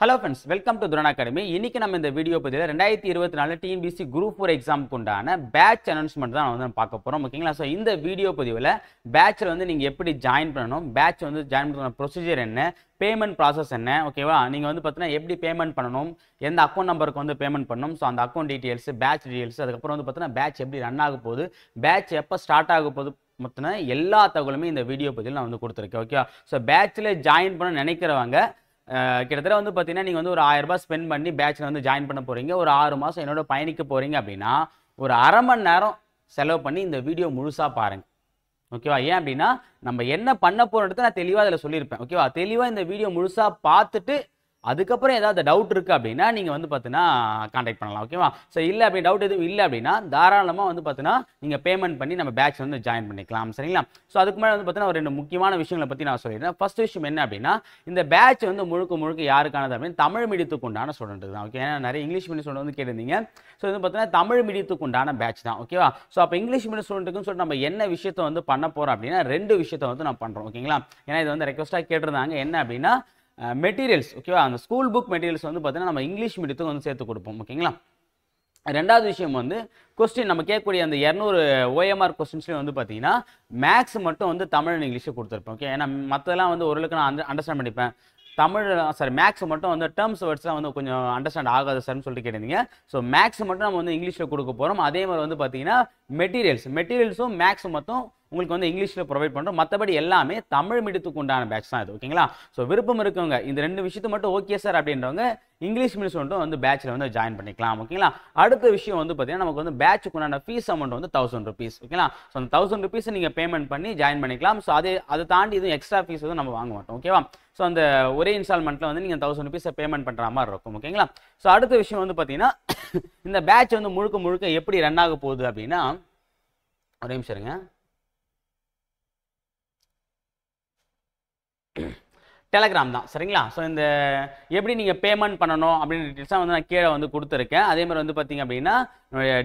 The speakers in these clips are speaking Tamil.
Hello friends, welcome to Duran Academy. இன்னைக்கு நம்ம இந்த வீடியோ பதில 2024 TNPSC Group 4 எக்ஸாமுக்கு உண்டான பேட்ச் அனௌன்ஸ்மென்ட் தான் வந்து பார்க்க போறோம். ஓகேங்களா? சோ இந்த வீடியோ பதிவுல பேட்ச்ல வந்து நீங்க எப்படி ஜாயின் பண்ணனும், பேட்ச் வந்து ஜாயின் பண்ண ப்ரொசீஜர் என்ன, பேமெண்ட் ப்ராசஸ் என்ன, ஓகேவா? நீங்க வந்து பார்த்தீனா எப்படி பேமெண்ட் பண்ணனும், எந்த அக்கவுண்ட் நம்பருக்கு வந்து பேமெண்ட் பண்ணனும், சோ அந்த அக்கவுண்ட் டீடைல்ஸ், பேட்ச் டீடைல்ஸ், அதுக்கு அப்புறம் வந்து பார்த்தீனா பேட்ச் எப்படி ரன் ஆக போகுது, பேட்ச் எப்ப ஸ்டார்ட் ஆக போகுது மொத்தன எல்லா தகவலுமே இந்த வீடியோ பதில நான் வந்து கொடுத்திருக்கேன். ஓகேவா? சோ பேட்ச்ல ஜாயின் பண்ண நினைக்கிறவங்க கிட்டத்தட்ட வந்து பார்த்தீங்கன்னா நீங்கள் வந்து ஒரு 1000 ரூபாய் ஸ்பெண்ட் பண்ணி பேட்சில் வந்து ஜாயின் பண்ண போகிறீங்க, ஒரு 6 மாதம் என்னோட பயணிக்க போகிறீங்க அப்படின்னா ஒரு அரை மணி நேரம் செலவு பண்ணி இந்த வீடியோ முழுசாக பாருங்கள். ஓகேவா? ஏன் அப்படின்னா நம்ம என்ன பண்ண போகிறோன்றதை நான் தெளிவாக அதில் சொல்லியிருப்பேன். ஓகேவா? தெளிவாக இந்த வீடியோ முழுசாக பார்த்துட்டு அதுக்கப்புறம் ஏதாவது டவுட் இருக்குது அப்படின்னா நீங்கள் வந்து பார்த்தீங்கன்னா கான்டாக்ட் பண்ணலாம். ஓகேவா? ஸோ இல்லை அப்படி டவுட் எதுவும் இல்லை அப்படின்னா தாராளமாக வந்து பார்த்தீங்கன்னா நீங்கள் பேமெண்ட் பண்ணி நம்ம பேட்ச் வந்து ஜாயின் பண்ணிக்கலாம். சரிங்களா? ஸோ அதுக்கு மேலே வந்து பார்த்தீங்கன்னா ஒரு 2 முக்கியமான விஷயங்களை பற்றி நான் சொல்லிடுறேன். ஃபர்ஸ்ட் விஷயம் என்ன அப்படின்னா, இந்த பேட்ச் வந்து முழுக்க யாருக்கானது அப்படின்னு தமிழ் மீடியத்துக்கு உண்டான ஸ்டூடெண்ட் தான். ஓகே, ஏன்னா நிறைய இங்கிலீஷ் மீடியம் ஸ்டூடெண்ட் வந்து கேட்டிருந்தீங்க. ஸோ இது பார்த்தீங்கன்னா தமிழ் மீடியத்துக்கு உண்டான பேட்ச் தான். ஓகேவா? ஸோ அப்போ இங்கிலீஷ் மீடியம் ஸ்டூடெண்ட்டுக்குன்னு சொல்லிட்டு நம்ம என்ன விஷயத்தை வந்து பண்ண போகிறோம் அப்படின்னா 2 விஷயத்தை வந்து நான் பண்ணுறோம். ஓகேங்களா? ஏன்னா இது வந்து ரெக்வஸ்ட்டாக கேட்டிருந்தாங்க. என்ன அப்படின்னா மெட்டீரியல்ஸ், ஓகேவா? அந்த ஸ்கூல் புக் மெட்டீரியல்ஸ் வந்து பார்த்தீங்கன்னா நம்ம இங்கிலீஷ் மீடியத்துக்கு வந்து சேர்த்து கொடுப்போம். ஓகேங்களா? ரெண்டாவது விஷயம் வந்து கொஸ்டின் நம்ம கேட்கக்கூடிய அந்த 200 OMR கொஸ்டின்ஸ்லேயும் வந்து பார்த்தீங்கன்னா மேக்ஸ் மட்டும் வந்து தமிழ் அண்ட் இங்கிலீஷில் கொடுத்துருப்பேன். ஓகே, ஏன்னா மற்றெல்லாம் வந்து ஓரளவுக்கு நான் அண்டர்ஸ்டாண்ட் பண்ணிப்பேன். தமிழ் சாரி மேக்ஸ் மட்டும் வந்து டேர்ம்ஸ் வேர்ட்ஸ்லாம் வந்து கொஞ்சம் அண்டர்ஸ்டாண்ட் ஆகாது சார்னு சொல்லிட்டு கேட்டிருந்தீங்க. ஸோ மேக்ஸ் மட்டும் நம்ம வந்து இங்கிலீஷில் கொடுக்க போகிறோம். அதே மாதிரி வந்து பார்த்தீங்கன்னா மெட்டீரியல்ஸும் மேக்ஸும் மட்டும் உங்களுக்கு வந்து இங்கிலீஷில் ப்ரொவைட் பண்ணுறோம். மற்றபடி எல்லாமே தமிழ் மீடியத்துக்கு உண்டான பேட்ச் தான் இது. ஓகேங்களா? ஸோ விருப்பம் இருக்கவங்க இந்த 2 விஷயத்தை மட்டும் ஓகே சார் அப்படின்றவங்க இங்கிலீஷ் மீடியம் மட்டும் வந்து பேட்சில் வந்து ஜாயின் பண்ணிக்கலாம். ஓகேங்களா? அடுத்த விஷயம் வந்து பார்த்தீங்கன்னா நமக்கு வந்து பேட்சுக்கு உண்டான ஃபீஸ் அமௌண்ட் வந்து 1000 rupees. ஓகேங்களா? ஸோ அந்த 1000 rupees நீங்கள் பேமெண்ட் பண்ணி ஜாயின் பண்ணிக்கலாம். ஸோ அதை தாண்டி எதுவும் எக்ஸ்ட்ரா ஃபீஸ் வந்து நம்ம வாங்க மாட்டோம். ஓகேவா? ஸோ அந்த ஒரே இன்ஸ்டால்மெண்ட்டில் வந்து நீங்கள் 1000 rupees பேமெண்ட் பண்ணுற மாதிரி இருக்கும். ஓகேங்களா? ஸோ அடுத்த விஷயம் வந்து பார்த்தீங்கன்னா இந்த பேட்ச் வந்து முழுக்க எப்படி ரன் ஆக போகுது அப்படின்னா, ஒரே நிமிஷம் இருங்க. டெலகிராம் தான். சரிங்களா? ஸோ இந்த எப்படி நீங்கள் பேமெண்ட் பண்ணணும் அப்படின்னு டீட்டெயில்ஸாக வந்து நான் கீழே வந்து கொடுத்துருக்கேன். அதே மாதிரி வந்து பார்த்தீங்க அப்படின்னா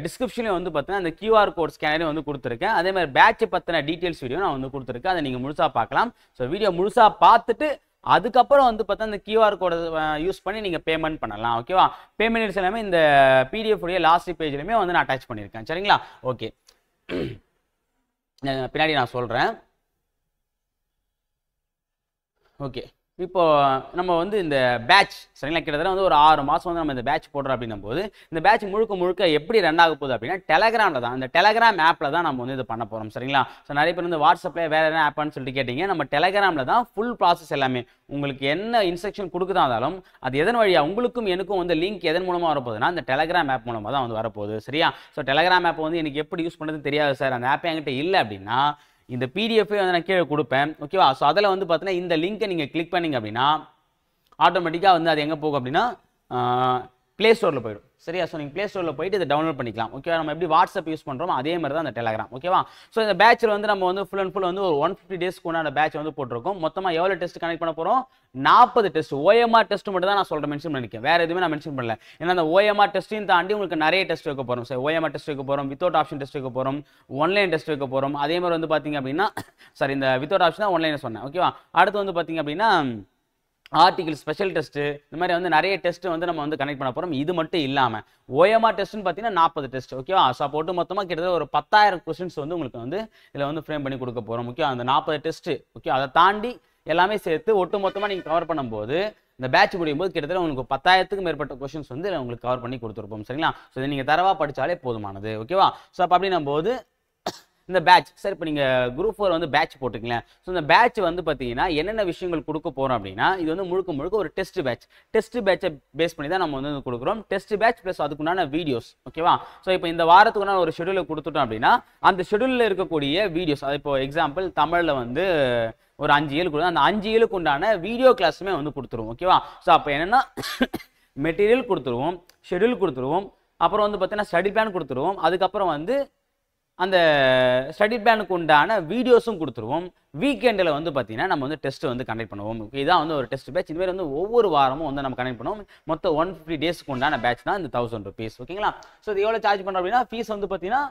டிஸ்கிரிப்ஷன்லேயும் வந்து பார்த்தீங்கன்னா அந்த QR கோட் ஸ்கேனரையும் வந்து கொடுத்துருக்கேன். அதே மாதிரி பேட்ச் பற்றின டீட்டெயில்ஸ் வீடியோ நான் வந்து கொடுத்துருக்கேன். அதை நீங்கள் முழுசாக பார்க்கலாம். ஸோ வீடியோ முழுசாக பார்த்துட்டு அதுக்கப்புறம் வந்து பார்த்தா அந்த QR கோடை யூஸ் பண்ணி நீங்கள் பேமெண்ட் பண்ணலாம். ஓகேவா? பேமெண்ட் எல்லாமே இந்த PDF உடைய லாஸ்ட் பேஜ்லையுமே வந்து நான் அட்டாச் பண்ணியிருக்கேன். சரிங்களா? ஓகே, பின்னாடி நான் சொல்கிறேன். ஓகே, இப்போ நம்ம வந்து இந்த பேட்ச் சரிங்களா கிட்டத்தட்ட வந்து ஒரு 6 மாதம் வந்து நம்ம இந்த பேட்ச் போடுறோம் அப்படின்னும் போது இந்த பேட்ச் முழுக்க எப்படி ரன் ஆக போகுது அப்படின்னா டெலகிராமில் தான், இந்த டெலகிராம் ஆப்பில் தான் நம்ம வந்து இது பண்ண போகிறோம். சரிங்களா? ஸோ நிறைய பேர் வந்து வாட்ஸ்அப்பில் வேறு என்ன ஆப்பான்னு சொல்லிட்டு கேட்டீங்க. நம்ம டெலகிராமில் தான் ஃபுல் ப்ராசஸ் எல்லாமே உங்களுக்கு என்ன இன்ஸ்ட்ரக்ஷன் கொடுக்குதா இருந்தாலும் அது எதன் வழியாக உங்களுக்கும் எனக்கும் வந்து லிங்க் எதன் மூலமாக வரப்போகுதுன்னா இந்த டெலகிராம் ஆப் மூலமாக தான் வந்து வரப்போகுது. சரியா? ஸோ டெலகிராம் ஆப் வந்து எனக்கு எப்படி யூஸ் பண்ணுறதுன்னு தெரியாது சார், அந்த ஆப் என்கிட்ட இல்லை அப்படின்னா இந்த PDF வந்து நான் கீழே கொடுப்பேன். ஓகேவா? ஸோ அதில் வந்து பார்த்தீங்கன்னா இந்த லிங்கை நீங்கள் கிளிக் பண்ணிங்க அப்படின்னா ஆட்டோமேட்டிக்காக வந்து அது எங்கே போகும் அப்படின்னா ப்ளே ஸ்டோரில் போயிடும். சரியா? ஸோ நீங்கள் ப்ளே ஸ்டோரில் போயிட்டு இதை டவுன்லோட் பண்ணிக்கலாம். ஓகேவா? நம்ம எப்படி வாட்ஸ்அப் யூஸ் பண்ணுறோம் அதே மாதிரி தான் அந்த டெலகிராம். ஓகேவா? ஸோ இந்த பேட்சில் வந்து நம்ம வந்து ஃபுல் அண்ட் ஃபுல் வந்து ஒரு 150 டேஸ்க்கு உண்டான பேட்ச் வந்து போட்டிருக்கோம். மொத்தமாக எவ்வளோ டெஸ்ட் கனெக்ட் பண்ண போகிறோம்? 40 டெஸ்ட். OMR டெஸ்ட் மட்டும் தான் நான் சொல்கிறேன், மென்ஷன் பண்ணிக்கேன். வேறு எதுவுமே நான் மென்ஷன் பண்ணல. ஏன்னா அந்த OMR டெஸ்ட்டையும் தாண்டி உங்களுக்கு நிறைய டெஸ்ட் வைக்க போகிறோம். சரி, OMR டெஸ்ட் வைக்க போகிறோம், வித்தவுட் ஆப்ஷன் டெஸ்ட் வைக்க போகிறோம், ஒன்லைன் டெஸ்ட் வைக்க போகிறோம். அதே மாதிரி வந்து பார்த்தீங்க அப்படின்னா சாரி இந்த வித்தவுட் ஆப்ஷன் தான் ஒன்லைன் சொன்னேன். ஓகேவா? அடுத்து வந்து பார்த்தீங்க அப்படின்னா ஆர்டிகல் ஸ்பெஷல் டெஸ்ட், இந்த மாதிரி வந்து நிறைய டெஸ்ட் வந்து நம்ம வந்து கனெக்ட் பண்ண போகிறோம். இது மட்டும் இல்லாமல் OMR டெஸ்ட்னு பார்த்தீங்கன்னா 40 டெஸ்ட். ஓகேவா? ஸோ போட்டு மொத்தமாக கிட்டத்தட்ட ஒரு 10,000 கொஸ்டின்ஸ் வந்து உங்களுக்கு வந்து இதில் வந்து ஃப்ரேம் பண்ணி கொடுக்க போகிறோம். ஓகே, அந்த 40 டெஸ்ட். ஓகே, அதை தாண்டி எல்லாமே சேர்த்து ஒட்டு மொத்தமாக நீங்கள் கவர் பண்ணும்போது இந்த பேட்ச் முடியும் போது கிட்டத்தட்ட உங்களுக்கு 10,000க்கும் மேற்பட்ட கொஸ்டின்ஸ் வந்து உங்களுக்கு கவர் பண்ணி கொடுத்துருப்போம். சரிங்களா? ஸோ இதை நீங்கள் தரவாக படித்தாலே போதுமானது. ஓகேவா? ஸோ அப்போ அப்படின்னும் போது இந்த பேட்ச் சார் இப்போ நீங்கள் குரூப் 4 வந்து பேட்ச் போட்டுக்கல. ஸோ இந்த பேட்ச் வந்து பார்த்தீங்கன்னா என்னென்ன விஷயங்கள் கொடுக்க போகிறோம் அப்படின்னா இது வந்து முழுக்க ஒரு டெஸ்ட் பேட்சை பேஸ் பண்ணி தான் நம்ம வந்து கொடுக்குறோம். டெஸ்ட் பேட்ச் ப்ளஸ் அதுக்குண்டான வீடியோஸ். ஓகேவா? ஸோ இப்போ இந்த வாரத்துக்குண்டான ஒரு ஷெடியூலை கொடுத்துட்டோம் அப்படின்னா அந்த ஷெடியூலில் இருக்கக்கூடிய வீடியோஸ், அது இப்போ எக்ஸாம்பிள் தமிழில் வந்து ஒரு 5 ஏழு கொடுத்து அந்த 5 ஏழுக்கு உண்டான வீடியோ கிளாஸுமே வந்து கொடுத்துருவோம். ஓகேவா? ஸோ அப்போ என்னென்னா மெட்டீரியல் கொடுத்துருவோம், ஷெடியூல் கொடுத்துருவோம், அப்புறம் வந்து பார்த்தீங்கன்னா ஸ்டடி பிளான் கொடுத்துருவோம், அதுக்கப்புறம் வந்து அந்த ஸ்டடி பிளானுக்கு உண்டான வீடியோஸும் கொடுத்துருவோம். வீக்கெண்டில் வந்து பார்த்தீங்கன்னா நம்ம வந்து டெஸ்ட் வந்து கனெக்ட் பண்ணுவோம். இதான் வந்து ஒரு டெஸ்ட் பேட்ச். இதுமாதிரி வந்து ஒவ்வொரு வாரமும் வந்து நம்ம கனெக்ட் பண்ணுவோம். மொத்தம் 150 டேஸ்க்கு உண்டான பேட்ச் தான் இந்த 1000 rupees. ஓகேங்களா? ஸோ இது எவ்வளோ சார்ஜ் பண்ணுறோம் அப்படின்னா ஃபீஸ் வந்து பார்த்தீங்கன்னா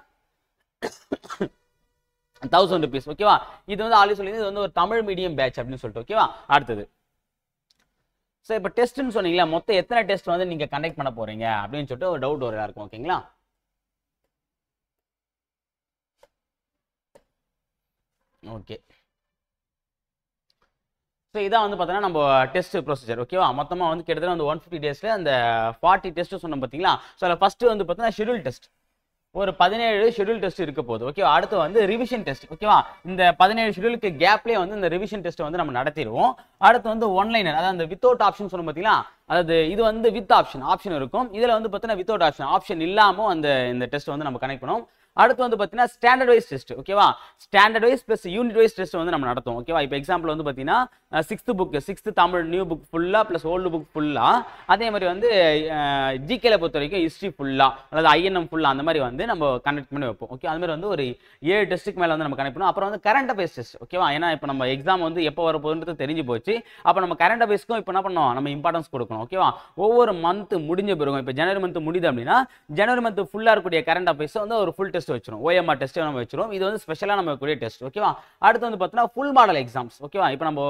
1000 rupees. ஓகேவா? இது வந்து ஆல்ரெடி சொல்லி இது வந்து ஒரு தமிழ் மீடியம் பேட்ச் அப்படின்னு சொல்லிட்டு. ஓகேவா? அடுத்தது ஸோ இப்போ டெஸ்ட்னு சொன்னீங்களா, மொத்தம் எத்தனை டெஸ்ட் வந்து நீங்கள் கண்டக்ட் பண்ண போறீங்க அப்படின்னு சொல்லிட்டு ஒரு டவுட் வர இருக்கும். ஓகேங்களா? ஓகே, ஸோ இதான் வந்து பார்த்தீங்கன்னா நம்ம டெஸ்ட் ப்ரொசீஜர். ஓகேவா? மொத்தமாக வந்து கிட்டத்தட்ட வந்து 150 டேஸில் அந்த 40 டெஸ்ட்டு சொன்னோம் பார்த்தீங்களா. ஸோ அதில் ஃபஸ்ட்டு வந்து பார்த்தீங்கன்னா ஷெடியூல் டெஸ்ட், ஒரு 17 ஷெடியூல் டெஸ்ட் இருக்க போகுது. ஓகேவா? அடுத்து வந்து ரிவிஷன் டெஸ்ட். ஓகேவா? இந்த 17 ஷெடியூலுக்கு கேப்லேயே வந்து இந்த ரிவிஷன் டெஸ்ட் வந்து நம்ம நடத்திடுவோம். அடுத்து வந்து ஒன்லைனர், அதாவது அந்த வித்தவுட் ஆப்ஷன் சொன்னோம் பார்த்தீங்களா, அதாவது இது வந்து வித் ஆப்ஷன் இருக்கும். இதில் வந்து பார்த்தீங்கன்னா வித்தவுட் ஆப்ஷன் இல்லாமல் இந்த டெஸ்ட் வந்து நம்ம கனெக்ட் பண்ணுவோம். அடுத்து வந்து பார்த்தீங்கன்னா ஸ்டாண்டர்ட் வைஸ் டெஸ்ட். ஓகேவா? Standard wise plus unit wise test வந்து நம்ம நடத்துவோம். ஓகேவா? இப்போ எக்ஸாம்பிள் வந்து பார்த்தீங்கன்னா 6th தமிழ் நியூ புக் ஃபுல்லாக ப்ளஸ் ஓல்டு புக் ஃபுல்லாக, அதே மாதிரி வந்து ஜிகேல பொறுத்த வரைக்கும் ஹிஸ்ட்ரி ஃபுல்லாக, அதாவது ஐஎன்எம் ஃபுல்லாக, அந்த மாதிரி வந்து நம்ம கனெக்ட் பண்ணி வைப்போம். ஓகே, அது மாதிரி வந்து ஒரு 7 டெஸ்ட்டுக்கு மேலே வந்து நம்ம கனெக்ட் பண்ணுவோம். அப்புறம் வந்து கரண்ட் அஃபேர்ஸ் டெஸ்ட். ஓகேவா? ஏன்னா இப்போ நம்ம எக்ஸாம் வந்து எப்போ வரப்போகுதுன்றது தெரிஞ்சு போச்சு. அப்போ நம்ம கரண்ட் அஃபேர்ஸ்க்கும் இப்போ என்ன பண்ணோம், நம்ம இம்பார்ட்டன்ஸ் கொடுக்கணும். ஓகேவா? ஒவ்வொரு மந்த் முடிஞ்ச பிறகு, இப்போ ஜனவரி மந்த் முடியுது அப்படின்னா ஜனவரி மந்த் ஃபுல்லாக இருக்கக்கூடிய கரண்ட் அஃபேர்ஸ் வந்து ஒரு ஃபுல் டெஸ்ட் வச்சிரும், OMR டெஸ்ட் நம்ம வச்சிரும். இது வந்து ஸ்பெஷலாக நம்ம கூடிய டெஸ்ட். ஓகேவா? அடுத்து வந்து பார்த்தீங்கன்னா ஃபுல் மாடல் எக்ஸாம்ஸ். ஓகேவா? இப்போ நம்ம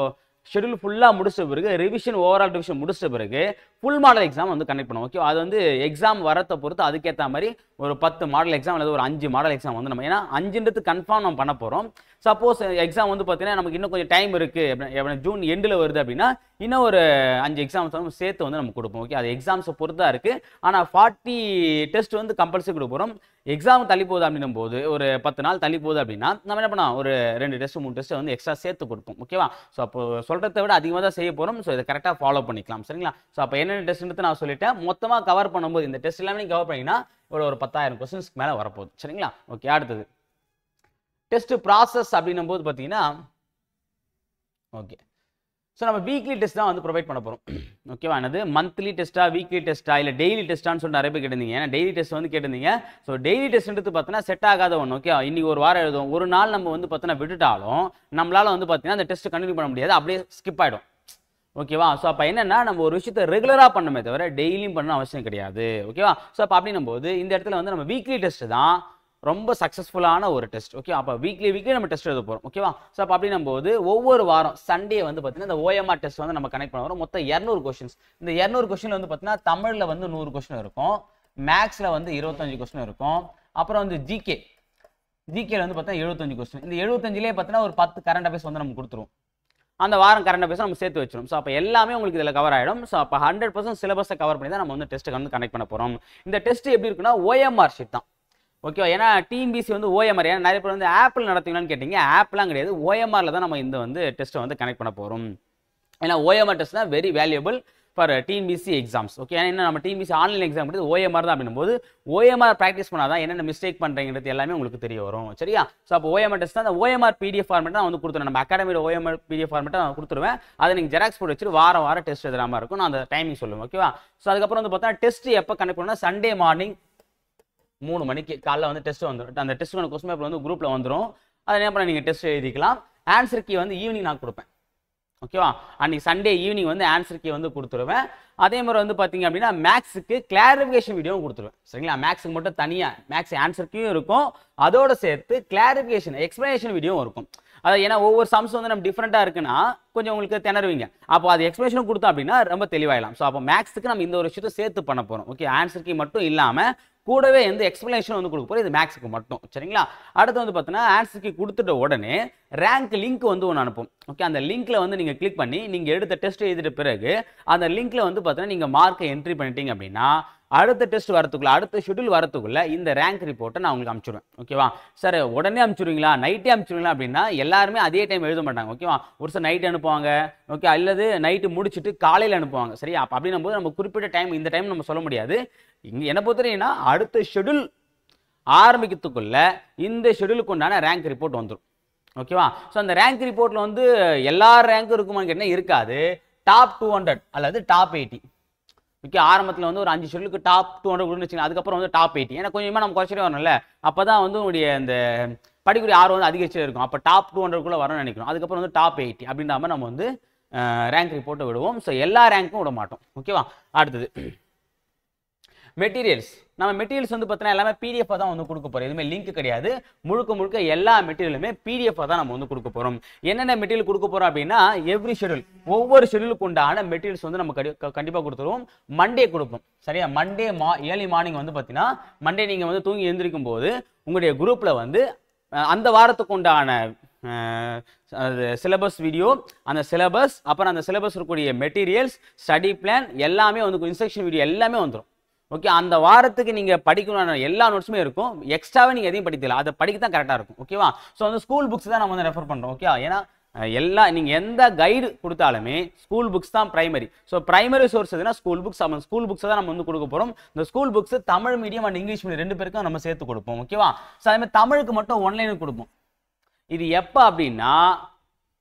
ஷெடியூல் ஃபுல்லாக முடிச்ச பிறகு, ரிவிஷன் ஓவரால் ரிவிஷன் முடிச்ச பிறகு ஃபுல் மாடல் எக்ஸாம் வந்து கண்டக்ட் பண்ணுவோம். ஓகே, அது வந்து எக்ஸாம் வரத்தை பொறுத்து அதுக்கேற்ற மாதிரி ஒரு 10 மாடல் எக்ஸாம் அல்லது ஒரு 5 மாடல் எக்ஸாம் வந்து நம்ம, ஏன்னா 5ன்றது கன்ஃபார்ம் நம்ம பண்ண போகிறோம். சப்போஸ் எக்ஸாம் வந்து பார்த்தீங்கன்னா நமக்கு இன்னும் கொஞ்சம் டைம் இருக்குது, ஜூன் எண்டில் வருது அப்படின்னா இன்னும் ஒரு 5 எக்ஸாம்ஸ் வந்து சேர்த்து வந்து நம்ம கொடுப்போம். ஓகே, அது எக்ஸாம்ஸை பொறுத்து தான் இருக்குது. ஆனால் 40 டெஸ்ட் வந்து கம்பல்சரி கொடுக்க போகிறோம். எக்ஸாம் தள்ளி போகுது அப்படின்னும் போது, ஒரு 10 நாள் தள்ளி போகுது அப்படின்னா நம்ம என்ன பண்ணோம், ஒரு 2 டெஸ்ட் 3 டெஸ்ட் வந்து எக்ஸ்ட்ரா சேர்த்து கொடுப்போம். ஓகேவா? ஸோ அப்போ சொல்கிறத விட அதிகமாக தான் செய்ய போகிறோம். ஸோ இதை கரெக்டாக ஃபாலோ பண்ணிக்கலாம். சரிங்களா? ஸோ அப்போ என்னென்ன டெஸ்ட்னு நான் சொல்லிட்டேன். மொத்தமாக கவர் பண்ணும்போது இந்த டெஸ்ட் எல்லாமே கவர் பண்ணிங்கன்னா ஒரு 10,000 கொஸ்டின்ஸ்க்கு மேலே வரப்போகுது. சரிங்களா? ஓகே, அடுத்தது டெஸ்ட் ப்ராசஸ் அப்படின்னும் போது பார்த்தீங்கன்னா, ஓகே, ஸோ நம்ம வீக்லி டெஸ்ட் தான் வந்து ப்ரொவைட் பண்ண போகிறோம். ஓகேவா? என்னது மந்த்லி டெஸ்ட்டா, வீக்லி டெஸ்ட்டா, இல்லை டெய்லி டெஸ்ட்டான்னு சொல்லிட்டு நிறைய பேர் கேட்டிருந்தீங்க. ஏன்னா டெய்லி டெஸ்ட் வந்து கேட்டிருந்தீங்க. ஸோ டெய்லி டெஸ்ட்ன்றது பார்த்தீங்கன்னா செட் ஆகாத ஒன்று. ஓகே, இன்னைக்கு ஒரு வாரம் எழுதுவோம், ஒரு நாள் நம்ம வந்து பார்த்தீங்கன்னா விட்டுட்டாலும் நம்மளால வந்து பார்த்தீங்கன்னா அந்த டெஸ்ட் கண்டினியூ பண்ண முடியாது, அப்படியே ஸ்கிப் ஆகிடும். ஓகேவா? ஸோ அப்போ என்னன்னா நம்ம ஒரு விஷயத்தை ரெகுலராக பண்ணணுமே தவிர டெய்லியும் பண்ண அவசியம் கிடையாது. ஓகேவா? ஸோ அப்போ அப்படின்னும் போது இந்த இடத்துல வந்து நம்ம வீக்லி டெஸ்ட் தான் ரொம்ப சக்ஸஸ்ஃபுல்லான ஒரு டெஸ்ட். ஓகே, அப்போ வீக்லி நம்ம டெஸ்ட் எழுத போகிறோம். ஓகேவா? ஸோ அப்போ அப்படின்னும் போது ஒவ்வொரு வாரம் சண்டே வந்து பார்த்தீங்கன்னா இந்த OMR டெஸ்ட் வந்து நம்ம கனெக்ட் பண்ண வரோம். மொத்தம் 200 கொஸ்டின்ஸ். இந்த 200 கொஸ்டின் வந்து பார்த்தீங்கன்னா தமிழில் வந்து 100 கொஸ்டின் இருக்கும், மேக்ஸில் வந்து 25 கொஸ்டின் இருக்கும், அப்புறம் வந்து ஜிகேல வந்து பார்த்தீங்கன்னா 75 கொஸ்டின். இந்த 75லேயே பார்த்தீங்கன்னா ஒரு 10 கரண்ட் அஃபேர்ஸ் வந்து நம்ம கொடுத்துருவோம். அந்த வாரம் கரண்ட் அஃபேர்ஸ் நம்ம சேர்த்து வச்சிடும். ஸோ அப்போ எல்லாமே உங்களுக்கு இதில் கவர் ஆகிடும். ஸோ அப்போ 100% சிலபஸை கவர் பண்ணி தான் நம்ம வந்து டெஸ்ட்டை வந்து கனெக்ட் பண்ண போகிறோம். இந்த டெஸ்ட் எப்படி இருக்குன்னா OMR ஷீட் தான். ஓகேவா? ஏன்னா டிஎன்பிஎஸ்சி வந்து OMR, ஏன்னா நிறைய பேர் வந்து ஆப்பிள் நடத்தீங்களான்னு கேட்டீங்க. ஆப்லாம் கிடையாது, OMRல தான் நம்ம இந்த வந்து டெஸ்ட்டை வந்து கனெக்ட் பண்ண போகிறோம். ஏன்னா OMR டெஸ்ட் தான் very valuable for TNPSC exams. Okay, ஏன்னா நம்ம டிஎன்பிஎஸ்சி ஆன்லைன் எக்ஸாம் பண்ணுறது OMR தான் அப்படின்னும் போது OMR ப்ராக்டிஸ் பண்ணாதான் என்னென்ன மிஸ்டேக் பண்ணுறீங்கிறது எல்லாமே உங்களுக்கு தெரிய வரும். சரியா? ஸோ அப்போ OMR டெஸ்ட் தான், அந்த OMR PDF ஃபார்மெட் தான் வந்து கொடுத்துருவேன். நம்ம அகாடமியில் OMR PDF ஃபார்மெட்டை நான் கொடுத்துருவேன். அதை நீங்கள் ஜெராக்ஸ் போட்டு வச்சுட்டு வாரம் டெஸ்ட் எழுதுற மாதிரி இருக்கும். நான் அந்த டைமிங் சொல்லுவேன். ஓகேவா? ஸோ அதுக்கப்புறம் வந்து பார்த்தா டெஸ்ட் எப்போ கனெக்ட் பண்ணால் சண்டே மார்னிங் 3 மணிக்கு காலைல வந்து டெஸ்ட் வந்துடும். அந்த டெஸ்ட்டுக்கான கொஸ்டின் பேப்பர் வந்து குரூப்பில் வந்துடும். அதை என்ன பண்ண நீங்கள் டெஸ்ட் எழுதிக்கலாம். ஆன்சர் கீ வந்து ஈவினிங் நான் கொடுப்பேன். ஓகேவா? அன்றைக்கி சண்டே ஈவினிங் வந்து ஆன்சர் கீ வந்து கொடுத்துருவேன். அதே மாதிரி வந்து பார்த்தீங்க அப்படின்னா மேக்ஸுக்கு கிளாரிஃபிகேஷன் வீடியோவும் கொடுத்துருவேன். சரிங்களா? மேக்ஸுக்கு மட்டும் தனியாக மேக்ஸ் ஆன்சர் கீயும் இருக்கும், அதோடு சேர்த்து கிளாரிஃபிகேஷன் எக்ஸ்பிளனேஷன் வீடியோவும் இருக்கும். அதாவது ஏன்னா ஒவ்வொரு சம்ஸ் வந்து நம்ம டிஃப்ரெண்ட்டாக இருக்குன்னா கொஞ்சம் உங்களுக்கு திணறுவீங்க. அப்போ அது எக்ஸ்பிளனேஷன் கொடுத்தோம் அப்படின்னா ரொம்ப தெளிவாயிடலாம். ஸோ அப்போ மேக்ஸுக்கு நம்ம இந்த ஒரு விஷயத்தை சேர்த்து பண்ண போகிறோம். ஓகே, ஆன்சர் கீ மட்டும் இல்லாமல் கூடவே எந்த எக்ஸ்பிளனேஷன் வந்து கொடுக்க போகிறோம். இது மேக்ஸுக்கு மட்டும். சரிங்களா? அடுத்து வந்து பார்த்தீங்கன்னா ஆன்சர் கீ கொடுத்துட்ட உடனே ரேங்க் லிங்க் வந்து ஒன்று அனுப்பும். ஓகே, அந்த லிங்க்ல வந்து நீங்கள் கிளிக் பண்ணி நீங்கள் எடுத்த டெஸ்ட் எழுதிட்ட பிறகு அந்த லிங்க்ல வந்து பார்த்தீங்கன்னா நீங்கள் மார்க்கை என்ட்ரி பண்ணிட்டீங்க அப்படின்னா அடுத்த டெஸ்ட் வரத்துக்குள்ள, அடுத்த ஷெட்யூல் வரத்துக்குள்ள இந்த ரேங்க் ரிப்போர்ட்டை நான் உங்களுக்கு அனுப்பிச்சிடுவேன். ஓகேவா? சார் உடனே அனுப்பிச்சிடுவீங்களா, நைட்டே அனுப்பிச்சிடுவீங்களா அப்படின்னா எல்லாருமே அதே டைம் எழுத மாட்டாங்க. ஓகேவா? ஒரு சார் நைட் அனுப்புவாங்க. ஓகே, அல்லது நைட்டு முடிச்சுட்டு காலையில் அனுப்புவாங்க. சரியா? அப்போ அப்படின்னும் போது நம்ம குறிப்பிட்ட டைம், இந்த டைம் நம்ம சொல்ல முடியாது. இங்கே என்ன பொறுத்தவரைன்னா அடுத்த ஷெட்யூல் ஆரம்பிக்கிறதுக்குள்ள இந்த ஷெட்யூலுக்கு உண்டான ரேங்க் ரிப்போர்ட் வந்துடும். ஓகேவா? ஸோ அந்த ரேங்க் ரிப்போர்ட்டில் வந்து எல்லா ரேங்க்கும் இருக்குமான்னு கேட்டால் இருக்காது. டாப் 200 அல்லது டாப் 80. ஓகே, ஆரம்பத்தில் வந்து ஒரு 5 ஷெட்யூலுக்கு டாப் 200 கொடுன்னு வச்சுக்கோங்க. அதுக்கப்புறம் வந்து டாப் 80. ஏன்னா கொஞ்சமாக நம்ம குறைச்சிட்டே வரணும்ல, அப்போ தான் வந்து உங்களுடைய இந்த படிக்கூடிய ஆர்வம் வந்து அதிகரிச்சே இருக்கும். அப்போ டாப் 200 வரணும்னு நினைக்கிறோம். அதுக்கப்புறம் வந்து டாப் 80 அப்படின்ற மாதிரி நம்ம வந்து ரேங்க் ரிப்போர்ட்டை விடுவோம். ஸோ எல்லா ரேங்க்கும் விட மாட்டோம். ஓகேவா? அடுத்தது மெட்டீரியல்ஸ் நம்ம மெட்டீரியல்ஸ் வந்து பார்த்தீங்கன்னா எல்லாமே PDF தான் வந்து கொடுக்க போறோம். எதுவுமே லிங்க் கிடையாது. முழுக்க முழுக்க எல்லா மெட்டீரியலுமே PDF தான் நம்ம வந்து கொடுக்க போறோம். என்னென்ன மெட்டீரியல் கொடுக்க போறோம் அப்படின்னா எவ்ரி ஷெட்யூல் ஒவ்வொரு ஷெட்யூலுக்கு உண்டான மெட்டீரியல்ஸ் வந்து நம்ம கண்டிப்பா கொடுத்துருவோம். மண்டே கொடுப்போம். சரியா? மண்டே ஏர்லி மார்னிங் வந்து பார்த்தீங்கன்னா மண்டே நீங்க வந்து தூங்கி எழுந்திருக்கும் போது உங்களுடைய குரூப்ல வந்து அந்த வாரத்துக்கு உண்டான சிலபஸ் வீடியோ, அந்த சிலபஸ், அப்புறம் அந்த சிலபஸ் இருக்கக்கூடிய மெட்டீரியல்ஸ், ஸ்டடி பிளான் எல்லாமே வந்து இன்ஸ்ட்ரக்ஷன் வீடியோ எல்லாமே வந்துடும். ஓகே, அந்த வாரத்துக்கு நீங்க படிக்கணும்னா எல்லா நோட்ஸுமே இருக்கும். எக்ஸ்ட்ராவே நீங்க எதையும் படிக்கல, அதை படிக்க தான் கரெக்டா இருக்கும். ஓகேவா? ஸோ வந்து ஸ்கூல் புக்ஸ் தான் நம்ம வந்து ரெஃபர் பண்றோம். ஓகே, ஏன்னா நீங்க எந்த கைடு கொடுத்தாலுமே ஸ்கூல் புக்ஸ் தான் பிரைமரி. ஸோ பிரைமரி சோர்ஸ் எதுனா ஸ்கூல் புக்ஸ். ஸ்கூல் புக்ஸ் தான் நம்ம வந்து கொடுக்க போறோம். இந்த school books Tamil medium and English medium 2 பேருக்கும் நம்ம சேர்த்து கொடுப்போம். ஓகேவா? ஸோ அதே மாதிரி தமிழுக்கு மட்டும் ஒன்லைனுக்கு கொடுப்போம். இது எப்போ அப்படின்னா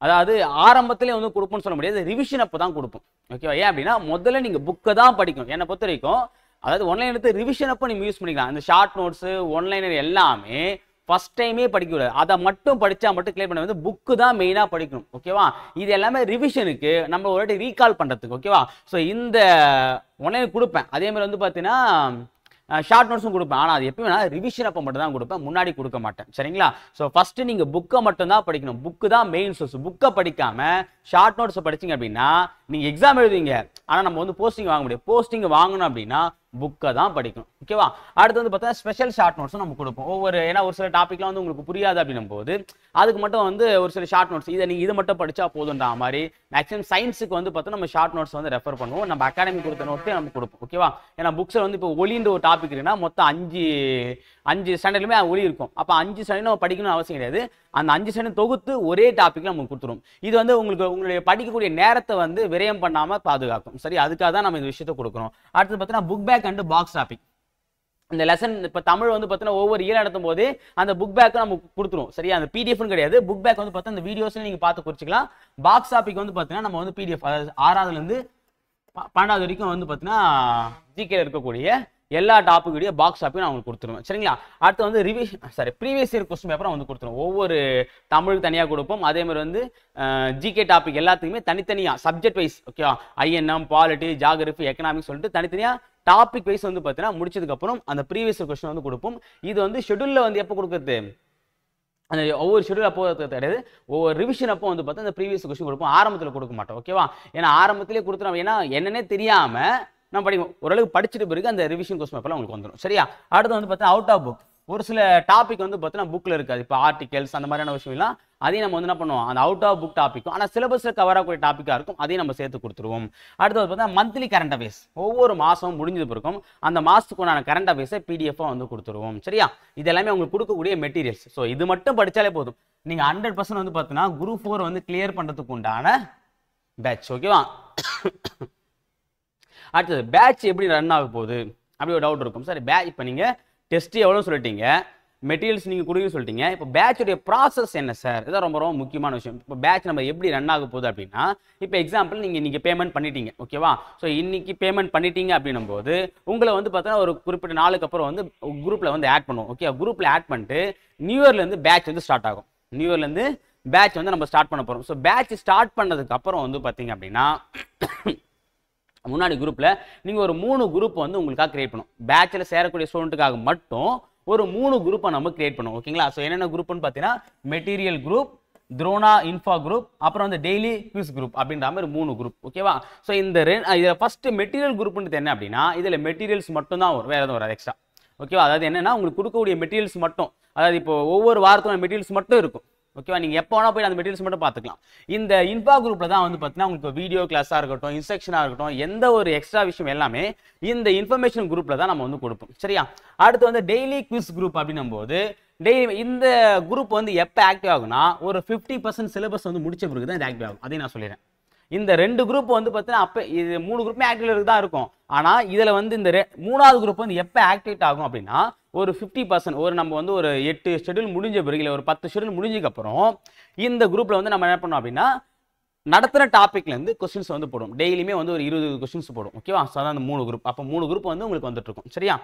அதாவது ஆரம்பத்திலே வந்து கொடுப்போம்னு சொல்ல முடியாது, ரிவிஷன் அப்போ தான் கொடுப்போம். ஓகேவா? ஏன் அப்படின்னா முதல்ல நீங்க புக்கை தான் படிக்கணும். என்னை பொறுத்த வரைக்கும் அதாவது ஒன்லைன் எடுத்து ரிவிஷன் அப்போ நீங்க யூஸ் பண்ணிக்கலாம். இந்த ஷார்ட் நோட்ஸ் ஒன்லைனர் எல்லாமே ஃபர்ஸ்ட் டைமே படிக்கக்கூடாது. அதை மட்டும் படிச்சா மட்டும் கிளியர் பண்ண வந்து புக்கு தான் மெயினாக படிக்கணும். ஓகேவா? இது எல்லாமே ரிவிஷனுக்கு நம்ம ஒரு வாட்டி ரீகால் பண்ணுறதுக்கு. ஓகேவா? ஸோ இந்த ஒன்லைன் கொடுப்பேன். அதே மாதிரி வந்து பார்த்தீங்கன்னா ஷார்ட் நோட்ஸும் கொடுப்பேன். ஆனால் அது எப்பவுமே ரிவிஷன் அப்போ மட்டும் தான் கொடுப்பேன், முன்னாடி கொடுக்க மாட்டேன். சரிங்களா? ஸோ ஃபர்ஸ்ட் நீங்கள் புக்கை மட்டும் தான் படிக்கணும். புக்கு தான் மெயின் சோர்ஸ். புக்கை படிக்காம ஷார்ட் நோட்ஸை படிச்சிங்க அப்படின்னா நீங்கள் எக்ஸாம் எழுதுவீங்க, ஆனால் நம்ம வந்து போஸ்டிங் வாங்க முடியும். போஸ்டிங் வாங்கணும் அப்படின்னா புக்கை தான் படிக்கணும். ஓகேவா? அடுத்து வந்து பார்த்தா ஸ்பெஷல் ஷார்ட் நோட்ஸும் நம்ம கொடுப்போம். ஏன்னா ஒரு சில டாப்பிக்லாம் வந்து உங்களுக்கு புரியாது அப்படின்னும் போது அதுக்கு மட்டும் வந்து ஒரு சில ஷார்ட் நோட்ஸ் இதை மட்டும் படிச்சா போதுன்ற மாதிரி மேக்ஸிமம் சயின்ஸுக்கு வந்து பார்த்தா நம்ம ஷார்ட் நோட்ஸ் வந்து ரெஃபர் பண்ணுவோம். நம்ம அகாடமி கொடுத்த நோட்டே நம்ம கொடுப்போம். ஓகேவா? ஏன்னா புக்ஸில் வந்து இப்போ ஒலின்ற ஒரு டாபிக் இருக்குன்னா மொத்தம் 5 ஸ்டாண்டர்ட்லுமே ஒலி இருக்கும். அப்போ 5 ஸ்டாண்டர்ட் நம்ம படிக்கணும்னு அவசியம் கிடையாது. அந்த 5 ஸ்டாண்டர்ட் தொகுத்து ஒரே டாபிக்ல நம்ம கொடுத்துரும். இது வந்து உங்களுடைய படிக்கக்கூடிய நேரத்தை வந்து விரயம் பண்ணாம பாதுகாக்கும். சரி, அதுக்காக தான் நம்ம இந்த விஷயத்தை கொடுக்குறோம். அடுத்து பார்த்தீங்கன்னா book back and box topic. இந்த லெசன் இப்போ தமிழ் வந்து பார்த்தீங்கன்னா ஒவ்வொரு இயர் நடத்தும் போது அந்த புக் பேக் நம்ம கொடுத்துரும். சரியா? அந்த பிடிஎஃப்னு கிடையாது, புக் பேக் வந்து பார்த்தா இந்த வீடியோஸ்ல நீங்க பார்த்து குறிச்சிக்கலாம். பாக்ஸ் டாபிக் வந்து பார்த்தீங்கன்னா நம்ம வந்து பிடிஎஃப், அதாவது 6ஆவதுல இருந்து 12வது வரைக்கும் வந்து பார்த்தீங்கன்னா ஜிகேல இருக்கக்கூடிய எல்லா டாபிக்குடைய பாக்ஸ் டாபிக் நான் உங்களுக்கு கொடுத்துருவேன். சரிங்களா? அடுத்து வந்து ப்ரீவியஸ் இயர் கொஸ்டின் பேப்பர் வந்து கொடுத்துருவோம். ஒவ்வொரு தமிழுக்கு தனியாக கொடுப்போம். அதே மாதிரி வந்து ஜிகே டாபிக் எல்லாத்துக்குமே தனித்தனியாக சப்ஜெக்ட் வைஸ். ஓகேவா? ஐஎன்எம், பாலிட்டி, ஜாகிரபி, எக்கனாமிக்ஸ் சொல்லிட்டு தனித்தனியாக டாபிக் வைஸ் வந்து பார்த்தீங்கன்னா முடிச்சதுக்கு அப்புறம் அந்த ப்ரீவியஸ் கொஸ்டின் வந்து கொடுப்போம். இது வந்து ஷெட்யூல்ல வந்து எப்போ கொடுக்குறது, அந்த ஒவ்வொரு ஷெட்யூல் அப்போ கிடையாது, ஒவ்வொரு ரிவிஷன் அப்போ வந்து பார்த்தா அந்த ப்ரீவியஸ் கொஸ்டின் கொடுப்போம். ஆரம்பத்தில் கொடுக்க மாட்டோம். ஓகேவா? ஏன்னா ஆரம்பத்திலே கொடுத்துரும். ஏன்னா என்னன்னே தெரியாம நம்ம படிக்கும் ஓரளவுக்கு படிச்சுட்டு பிறகு அந்த ரிவிஷன் கொஸ்டின் பேப்பர்லாம் உங்களுக்கு வந்துடும். சரியா? அடுத்து வந்து பார்த்தா அவுட் ஆஃப் புக் ஒரு சில டாபிக் வந்து பார்த்தீங்கன்னா புக்கில் இருக்காது. இப்போ ஆர்டிகல்ஸ் அந்த மாதிரியான விஷயம்லாம் அதையும் நம்ம வந்து என்ன பண்ணுவோம், அந்த அவுட் ஆஃப் புக் டாப்பிக்கும் ஆனால் சிலபஸில் கவர் ஆகக்கூடிய டாப்பிக்காக இருக்கும், அதையும் நம்ம சேர்த்து கொடுத்துருவோம். அடுத்து பார்த்தா மந்த்லி கரண்ட் அஃபேர்ஸ் ஒவ்வொரு மாதமும் முடிஞ்சது பிறக்கும் அந்த மாதத்துக்குண்டான கரண்ட் அஃபேர்ஸை பிடிஎஃபாக வந்து கொடுத்துருவோம். சரியா? இது எல்லாமே உங்களுக்கு கொடுக்கக்கூடிய மெட்டீரியல்ஸ். ஸோ இது மட்டும் படித்தாலே போதும், நீங்கள் 100% வந்து பார்த்தீங்கன்னா குரூப் 4 வந்து கிளியர் பண்ணுறதுக்கு உண்டான பேட்ச். ஓகேவா? அடுத்தது பேட்ச் எப்படி ரன் ஆக போகுது அப்படி ஒரு டவுட் இருக்கும். சரி, பேட்ச் இப்போ நீங்கள் டெஸ்ட் எவ்வளோ சொல்லிட்டீங்க, மெட்டீரியல்ஸ் நீங்கள் கொடுக்குன்னு சொல்லிட்டீங்க. இப்போ பேட்சுடைய ப்ராசஸ் என்ன சார்? இதுதான் ரொம்ப ரொம்ப முக்கியமான விஷயம். இப்போ பேட்ச் நம்ம எப்படி ரன் ஆக போகுது அப்படின்னா, இப்போ எக்ஸாம்பிள் நீங்கள் இன்றைக்கி பேமெண்ட் பண்ணிட்டீங்க. ஓகேவா? ஸோ இன்றைக்கி பேமெண்ட் பண்ணிட்டீங்க அப்படின்னும் போது உங்களை வந்து பார்த்தீங்கன்னா ஒரு குறிப்பிட்ட நாளுக்கு அப்புறம் வந்து குரூப்பில் வந்து ஆட் பண்ணுவோம். ஓகே, குரூப்பில் ஆட் பண்ணிட்டு நியூ இயர்லேருந்து பேட்ச் வந்து ஸ்டார்ட் ஆகும். நியூ இயர்லேருந்து பேட்ச் வந்து நம்ம ஸ்டார்ட் பண்ண போகிறோம். ஸோ பேட்ச் ஸ்டார்ட் பண்ணதுக்கு அப்புறம் வந்து பார்த்தீங்க அப்படின்னா முன்னாடி குரூப்பில் நீங்கள் ஒரு 3 குரூப் வந்து உங்களுக்காக கிரியேட் பண்ணும். பேட்சில் சேரக்கூடிய ஸ்டூடெண்ட்டுக்காக மட்டும் ஒரு 3 குரூப்பை நம்ம கிரியேட் பண்ணுவோம். ஓகேங்களா? ஸோ என்னென்ன குரூப்னு பார்த்தீங்கன்னா material group, Drona Inba group, அப்புறம் வந்து டெய்லி குவிஸ் குரூப் அப்படின்ற மாதிரி 3 குரூப். ஓகேவா? ஸோ இதில் ஃபர்ஸ்ட் மெட்டீரியல் குரூப்ன்றது என்ன அப்படின்னா, இதில் மெட்டீரியல்ஸ் மட்டும் தான் வரும், வேற எதுவும் வராது எக்ஸ்ட்ரா. ஓகேவா? அதாவது என்னன்னா உங்களுக்கு கொடுக்கக்கூடிய மெட்டீரியல்ஸ் மட்டும், அதாவது இப்போ ஒவ்வொரு வாரத்தோட மெட்டீரியல்ஸ் மட்டும் இருக்கும். ஓகேவா? நீங்கள் எப்போ வேணா போய் அந்த மெட்டீரியல்ஸ் மட்டும் பார்த்துக்கலாம். இந்த இன்ஃபா குரூப்பில் தான் வந்து பார்த்தீங்கன்னா உங்களுக்கு வீடியோ கிளாஸாக இருக்கட்டும், இன்ஸ்ட்ரக்ஷனாக இருக்கட்டும், எந்த ஒரு எக்ஸ்ட்ரா விஷயம் எல்லாமே இந்த இன்ஃபர்மேஷன் குரூப்பில் தான் நம்ம வந்து கொடுப்போம். சரியா? அடுத்து வந்து டெய்லி குவிஸ் குரூப் அப்படின்னும் போது டெய்லி இந்த குரூப் வந்து எப்போ ஆக்டிவ் ஆகும்னா ஒரு 50% சிலபஸ் வந்து முடிச்ச பிறகு தான் இது ஆக்டிவ் ஆகும். அதையும் நான் சொல்லிடுறேன். இந்த 2 குரூப் வந்து பார்த்தீங்கன்னா அப்போ இது 3 குரூப்புமே ஆக்டிவ் தான் இருக்கும். ஆனால் இதில் வந்து இந்த 3வது குரூப் வந்து எப்போ ஆக்டிவேட் ஆகும் அப்படின்னா ஒரு 50% ஒரு நம்ம வந்து ஒரு 8 ஷெட்யூல் முடிஞ்ச பிறகு இல்லை ஒரு 10 ஷெட்யூல் முடிஞ்சதுக்கப்புறம் இந்த குரூப்பில் வந்து நம்ம என்ன பண்ணோம் அப்படின்னா நடத்துகிற டாப்பிக்லேருந்து கொஸ்டின்ஸ் வந்து போடும். டெய்லியுமே வந்து ஒரு 20 கொஸ்டின்ஸ் போடும். ஓகேவா? ஸோ அதான் அந்த 3 குரூப். அப்போ 3 குரூப் வந்து உங்களுக்கு வந்துட்டு இருக்கும். சரியா?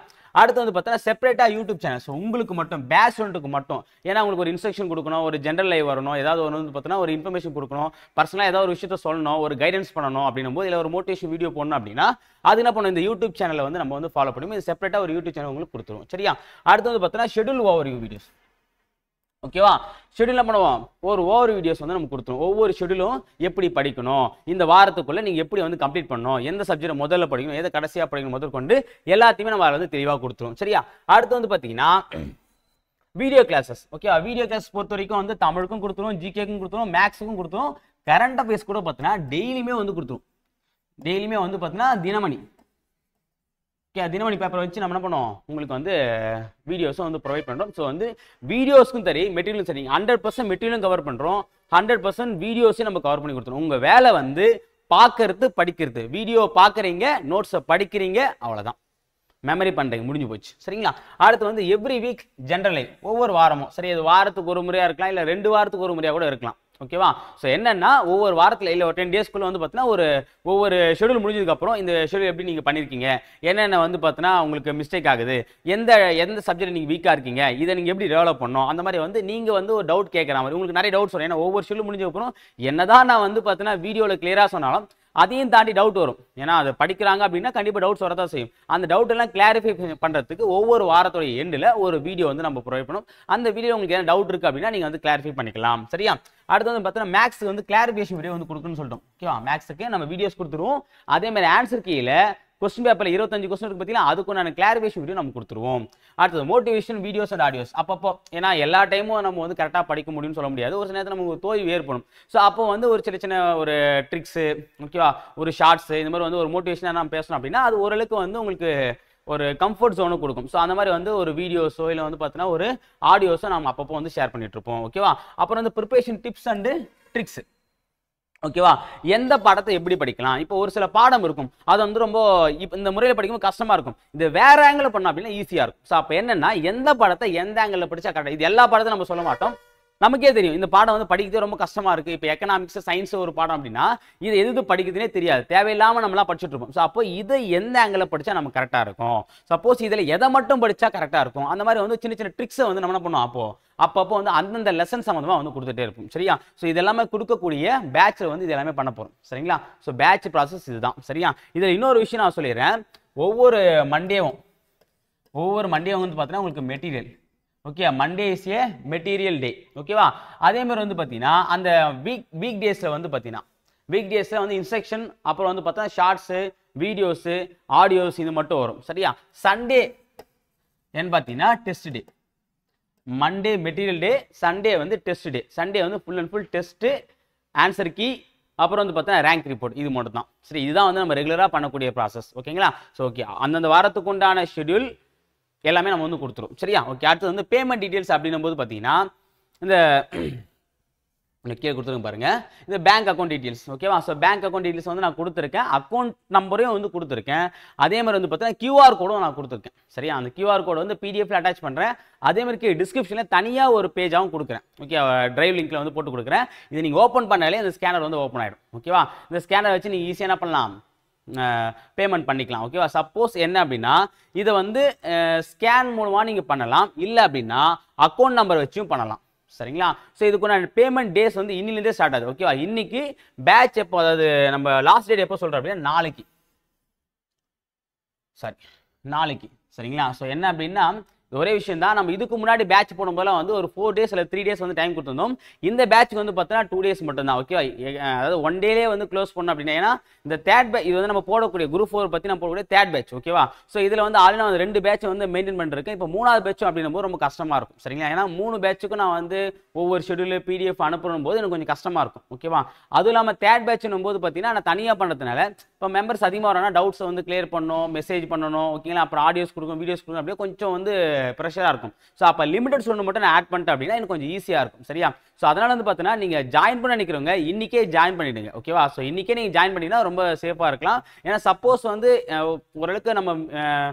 அடுத்து வந்து பார்த்தீங்கன்னா செப்பரேட்டாக யூடியூப் சேனல். ஸோ உங்களுக்கு மட்டும் பேட்ச் ஸ்டூடெண்ட்டுக்கு மட்டும், ஏன்னா உங்களுக்கு ஒரு இன்ஸ்ட்ரக்ஷன் கொடுக்கணும், ஒரு ஜென்ரல் லைவ் வரணும், ஏதாவது ஒரு வந்து பார்த்தீங்கன்னா ஒரு இன்ஃபர்மேஷன் கொடுக்கணும், பர்சனலாக ஏதாவது ஒரு விஷயத்த சொல்லணும், ஒரு கைடன்ஸ் பண்ணணும் அப்படின்னும் போது, இல்லை ஒரு மோட்டிவேஷன் வீடியோ போடணும் அப்படின்னா அது என்ன பண்ணும், இந்த யூடியூப் சேனலை வந்து நம்ம வந்து ஃபாலோ பண்ணுவோம். இது செப்பரேட்டாக ஒரு யூடியூப் சேனல் உங்களுக்கு கொடுத்துருவோம். சரியா? அடுத்து வந்து பார்த்தீங்கன்னா ஷெட்யூல் ஓவர் வீடியோஸ். ஓகேவா? ஷெட்யூல் பண்ணுவோம், ஒரு ஓவர் வீடியோஸ் வந்து நம்ம கொடுத்துருவோம். ஒவ்வொரு ஷெட்யூலும் எப்படி படிக்கணும், இந்த வாரத்துக்குள்ள நீங்க எப்படி வந்து கம்ப்ளீட் பண்ணணும், எந்த சப்ஜெக்ட் முதல்ல படிக்கணும், எதை கடைசியா படிக்கணும் முதல் கொண்டு எல்லாத்தையுமே நம்ம வந்து தெளிவாக கொடுத்துருவோம். சரியா? அடுத்து வந்து பார்த்தீங்கன்னா video classes. Okay, video class பொறுத்த வரைக்கும் வந்து தமிழுக்கும் கொடுத்துருவோம், ஜிகேக்கும் கொடுத்துருவோம், மேக்ஸுக்கும் கொடுத்துருவோம், கரண்ட் அஃபேர்ஸ் கூட பார்த்தீங்கன்னா டெய்லியுமே வந்து கொடுத்துருவோம். டெய்லியுமே வந்து பார்த்தீங்கன்னா தினமணி. ஓகே, தினமணி பேப்பரை வச்சு நம்ம என்ன பண்ணுவோம், உங்களுக்கு வந்து வீடியோஸும் வந்து ப்ரொவைட் பண்ணுறோம். ஸோ வந்து வீடியோஸ்க்கும் சரி மெட்டீரியலும் சரி 100% மெட்டீரியலும் கவர் பண்ணுறோம், 100% வீடியோஸையும் நம்ம கவர் பண்ணி கொடுத்துருவோம். உங்கள் வேலை வந்து பார்க்கறது படிக்கிறது. வீடியோ பார்க்குறீங்க, நோட்ஸை படிக்கிறீங்க, அவ்வளோதான். மெமரி பண்ணுறீங்க, முடிஞ்சு போச்சு. சரிங்களா? அடுத்து வந்து எவ்ரி வீக் ஜென்ரல் லைவ், ஒவ்வொரு வாரமும். சரி, அது வாரத்துக்கு ஒரு முறையாக இருக்கலாம், இல்லை 2 வாரத்துக்கு ஒரு முறையாக கூட இருக்கலாம். ஓகேவா? ஸோ என்னன்னா ஒவ்வொரு வாரத்தில் இல்லை ஒரு 10 டேஸ்க்குள்ள வந்து பார்த்தீங்கன்னா ஒவ்வொரு ஷெடியூல் முடிஞ்சதுக்கப்புறம் இந்த ஷெடியூல் எப்படி நீங்கள் பண்ணியிருக்கீங்க, என்னென்ன வந்து பார்த்தீங்கன்னா உங்களுக்கு மிஸ்டேக் ஆகுது, எந்த சப்ஜெக்ட் நீங்கள் வீக்காக இருக்கீங்க, இதை நீங்கள் எப்படி டெவலப் பண்ணணும், அந்த மாதிரி வந்து நீங்கள் வந்து ஒரு டவுட் கேட்குற மாதிரி உங்களுக்கு நிறைய டவுட்ஸ் வரும். ஏன்னா ஒவ்வொரு ஷெடியூல் முடிஞ்சதுக்கப்புறம் என்னதான் நான் வந்து பார்த்தீங்கன்னா வீடியோவில் கிளியராக சொன்னாலும் அதையும் தாண்டி டவுட் வரும். ஏன்னா அதை படிக்கிறாங்க அப்படின்னா கண்டிப்பாக டவுட்ஸ் வரதான் செய்யும். அந்த டவுட் எல்லாம் கிளாரிஃபை பண்ணுறதுக்கு ஒவ்வொரு வாரத்தோட எண்டில் ஒரு வீடியோ வந்து நம்ம ப்ரொவைட் பண்ணும். அந்த வீடியோ உங்களுக்கு என்ன டவுட் இருக்குது அப்படின்னா நீங்கள் வந்து கிளாரிஃபை பண்ணிக்கலாம். சரியா? அடுத்து வந்து பார்த்தீங்கன்னா மேக்ஸுக்கு வந்து கிளாரிஃபிகேஷன் வீடியோ வந்து கொடுக்குன்னு சொல்லிட்டோம். ஓகேவா? மேக்ஸுக்கு நம்ம வீடியோஸ் கொடுத்துருவோம். அதே மாதிரி ஆன்சர் கீழே கொஸ்டின் பேப்பரில் 25 கொஸ்டின் இருக்கு பார்த்தீங்கன்னா அதுக்கு நான் கிளாரிஃபிகேஷன் வீடியோ நம்ம கொடுத்துருவோம். அடுத்தது மோட்டிவேஷன் வீடியோஸ் அண்ட் ஆடியோஸ். அப்பப்போ ஏன்னா எல்லா டைமும் நம்ம வந்து கரெக்டாக படிக்க முடியும்னு சொல்ல முடியாது. ஒரு சில நேரத்தில் நமக்கு தோல்வி ஏற்படும். ஸோ அப்போ வந்து ஒரு சின்ன ஒரு ட்ரிக்ஸு, ஓகேவா, ஒரு ஷார்ட்ஸு, இந்த மாதிரி வந்து ஒரு மோட்டிவேஷனாக நம்ம பேசணும் அப்படின்னா அது ஓரளவுக்கு வந்து உங்களுக்கு ஒரு கம்ஃபர்ட் ஜோனு கொடுக்கும். ஸோ அந்த மாதிரி வந்து ஒரு வீடியோஸோ இல்லை வந்து பார்த்தீங்கன்னா ஒரு ஆடியோஸோ நம்ம அப்பப்போ வந்து ஷேர் பண்ணிட்டு இருப்போம். ஓகேவா? அப்புறம் வந்து ப்ரிப்பரேஷன் டிப்ஸ் அண்டு ட்ரிக்ஸ். ஓகேவா? எந்த பாடத்தை எப்படி படிக்கலாம், இப்போ ஒரு சில பாடம் இருக்கும் அது வந்து ரொம்ப இந்த முறையில் படிக்கும்போது கஷ்டமா இருக்கும், இது வேற ஆங்கிள் பண்ணோம் அப்படின்னா ஈஸியா இருக்கும். ஸோ அப்போ என்னன்னா எந்த பாடத்தை எந்த ஆங்கிள் படிச்சா கரெக்டாக, இது எல்லா பாடத்தையும் நம்ம சொல்ல மாட்டோம். நமக்கே தெரியும் இந்த பாடம் வந்து படிக்கிறது ரொம்ப கஷ்டமா இருக்கு. இப்போ எக்கனாமிக்ஸ் சயின்ஸ் ஒரு பாடம் அப்படின்னா இது எது படிக்கிறதுனே தெரியாது, தேவையில்லாம நம்மளாம் படிச்சுட்டு இருப்போம். ஸோ அப்போ இதை எந்த ஆங்கிள் படிச்சா நமக்கு கரெக்டாக இருக்கும், சப்போஸ் இதில் எதை மட்டும் படிச்சா கரெக்டாக இருக்கும், அந்த மாதிரி வந்து சின்ன சின்ன ட்ரிக்ஸை வந்து நம்ம என்ன பண்ணுவோம் அப்பப்போ வந்து அந்தந்த லெசன் சம்மந்தமாக வந்து கொடுத்துட்டே இருக்கும். சரியா? ஸோ இதெல்லாமே கொடுக்கக்கூடிய பேட்சில் வந்து இது எல்லாமே பண்ண போகிறோம். சரிங்களா? ஸோ பேட்ச் ப்ராசஸ் இதுதான். சரியா? இதில் இன்னொரு விஷயம் நான் சொல்லிடுறேன். ஒவ்வொரு மண்டேவும் வந்து பார்த்தீங்கன்னா உங்களுக்கு material. Okay, Monday is a material day. ஓகேவா? அதே மாதிரி வந்து பார்த்தீங்கன்னா அந்த வீக் டேஸில் வந்து இன்ஸ்ட்ரக்ஷன், அப்புறம் வந்து பார்த்தா ஷார்ட்ஸு, வீடியோஸு, ஆடியோஸ் இது மட்டும் வரும். சரியா? சண்டே ஏன்னு பார்த்தீங்கன்னா test day. Monday material day, Sunday வந்து டெஸ்ட் டே. சண்டே வந்து full and full test, answer key, அப்புறம் வந்து பார்த்தீங்கன்னா ரேங்க் ரிப்போர்ட், இது மட்டும் தான். சரி, இதுதான் வந்து நம்ம ரெகுலராக பண்ணக்கூடிய ப்ராசஸ். ஓகேங்களா? ஸோ ஓகே, அந்தந்த வாரத்துக்கு உண்டான ஷெட்யூல் எல்லாமே நம்ம வந்து கொடுத்துரும். சரியா? ஓகே, அடுத்தது வந்து பேமெண்ட் டீட்டெயில்ஸ் அப்படின்னும் போது பார்த்தீங்கன்னா இந்த கீழே கொடுத்துருங்க பாருங்க, இந்த பேங்க் அக்கௌண்ட் டீட்டெயில்ஸ். ஓகேவா? ஸோ பேங்க் அக்கௌண்ட் டீட்டெயில்ஸ் வந்து நான் கொடுத்துருக்கேன், அக்கௌண்ட் நம்பரையும் வந்து கொடுத்துருக்கேன், அதே மாதிரி வந்து பார்த்தீங்கன்னா QR கோடும் நான் கொடுத்துருக்கேன். சரியா? அந்த QR கோடு வந்து PDF அட்டாச் பண்ணுறேன், அதே மாதிரி டிஸ்கிரிப்ஷனில் தனியாக ஒரு பேஜாகவும் கொடுக்குறேன். ஓகே, டிரைவ் லிங்க்ல வந்து போட்டு கொடுக்குறேன். இது நீங்கள் ஓப்பன் பண்ணாலே இந்த ஸ்கேனர் வந்து ஓப்பன் ஆகிடும். ஓகேவா? இந்த ஸ்கேனர் வச்சு நீங்கள் ஈஸியாக என்ன பண்ணலாம், பேமெண்ட் பண்ணிக்கலாம். ஓகேவா? சப்போஸ் என்ன அப்படின்னா இதை வந்து ஸ்கேன் மூலமாக நீங்கள் பண்ணலாம், இல்லை அப்படின்னா அக்கௌண்ட் நம்பர் வச்சும் பண்ணலாம். சரிங்களா? ஸோ இதுக்கு பேமெண்ட் டேஸ் வந்து இன்னிலேருந்தே ஸ்டார்ட் ஆகுது. ஓகேவா? இன்னைக்கு பேட்ச் எப்போ, அதாவது நம்ம லாஸ்ட் டேட் எப்போ சொல்கிறோம் அப்படின்னா நாளைக்கு. சரிங்களா? ஸோ என்ன அப்படின்னா ஒரே விஷயம் தான், நம்ம இதுக்கு முன்னாடி பேட்ச் போடும்போதெல்லாம் வந்து ஒரு 4 டேஸ் இல்லை 3 டேஸ் வந்து டைம் கொடுத்துருந்தோம். இந்த பேட்ச்க்கு வந்து பார்த்தீங்கன்னா 2 டேஸ் மட்டும் தான். ஓகேவா? அதாவது 1 டேலே வந்து க்ளோஸ் பண்ணோம் அப்படின்னா, ஏன்னா இந்த தேர்ட் பேட்ச் இது வந்து நம்ம போடக்கூடிய குரூப் 4 பற்றி நம்ம போடக்கூடிய தேர்ட் பேட்ச். ஓகேவா? ஸோ இதில் வந்து ஆல்ரெடி நான் 2 பேட்ச் வந்து மெயின்டைன் பண்ணிருக்கேன். இப்போ 3வது பேட்சும் அப்படின்னும் போது ரொம்ப கஷ்டமா இருக்கும். சரிங்களா? ஏன்னா 3 பேட்சுக்கும் நான் வந்து ஒவ்வொரு ஷெடியூல் PDF அனுப்பணும் போது எனக்கு கொஞ்சம் கஷ்டமா இருக்கும். ஓகேவா? அதுவும் இல்லாமல் தேர்ட் பேட்ச்னும் போது பார்த்தீங்கன்னா நான் தனியாக பண்ணுறதுனால இப்போ மெம்பர்ஸ் அதிகமாக வரனா டவுட்ஸை வந்து கிளியர் பண்ணணும், மெசேஜ் பண்ணணும். ஓகேங்களா? அப்புறம் ஆடியோஸ் கொடுக்கணும், வீடியோஸ் கொடுக்கணும், அப்படியே கொஞ்சம் வந்து ப்ரெஷராக இருக்கும். ஸோ அப்போ லிமிடெட் ஸ்டூடெண்ட் மட்டும் நான் ஆட் பண்ணிட்டேன் அப்படின்னா எனக்கு கொஞ்சம் ஈஸியாக இருக்கும். சரியா? ஸோ அதனால வந்து பார்த்தீங்கன்னா நீங்கள் ஜாயின் பண்ண நினைக்கிறவங்க இன்னைக்கே ஜாயின் பண்ணிடுங்க. ஓகேவா? ஸோ இன்னைக்கே நீங்கள் ஜாயின் பண்ணிங்கன்னா ரொம்ப சேஃபாக இருக்கலாம். ஏன்னா சப்போஸ் வந்து ஓரளவுக்கு நம்ம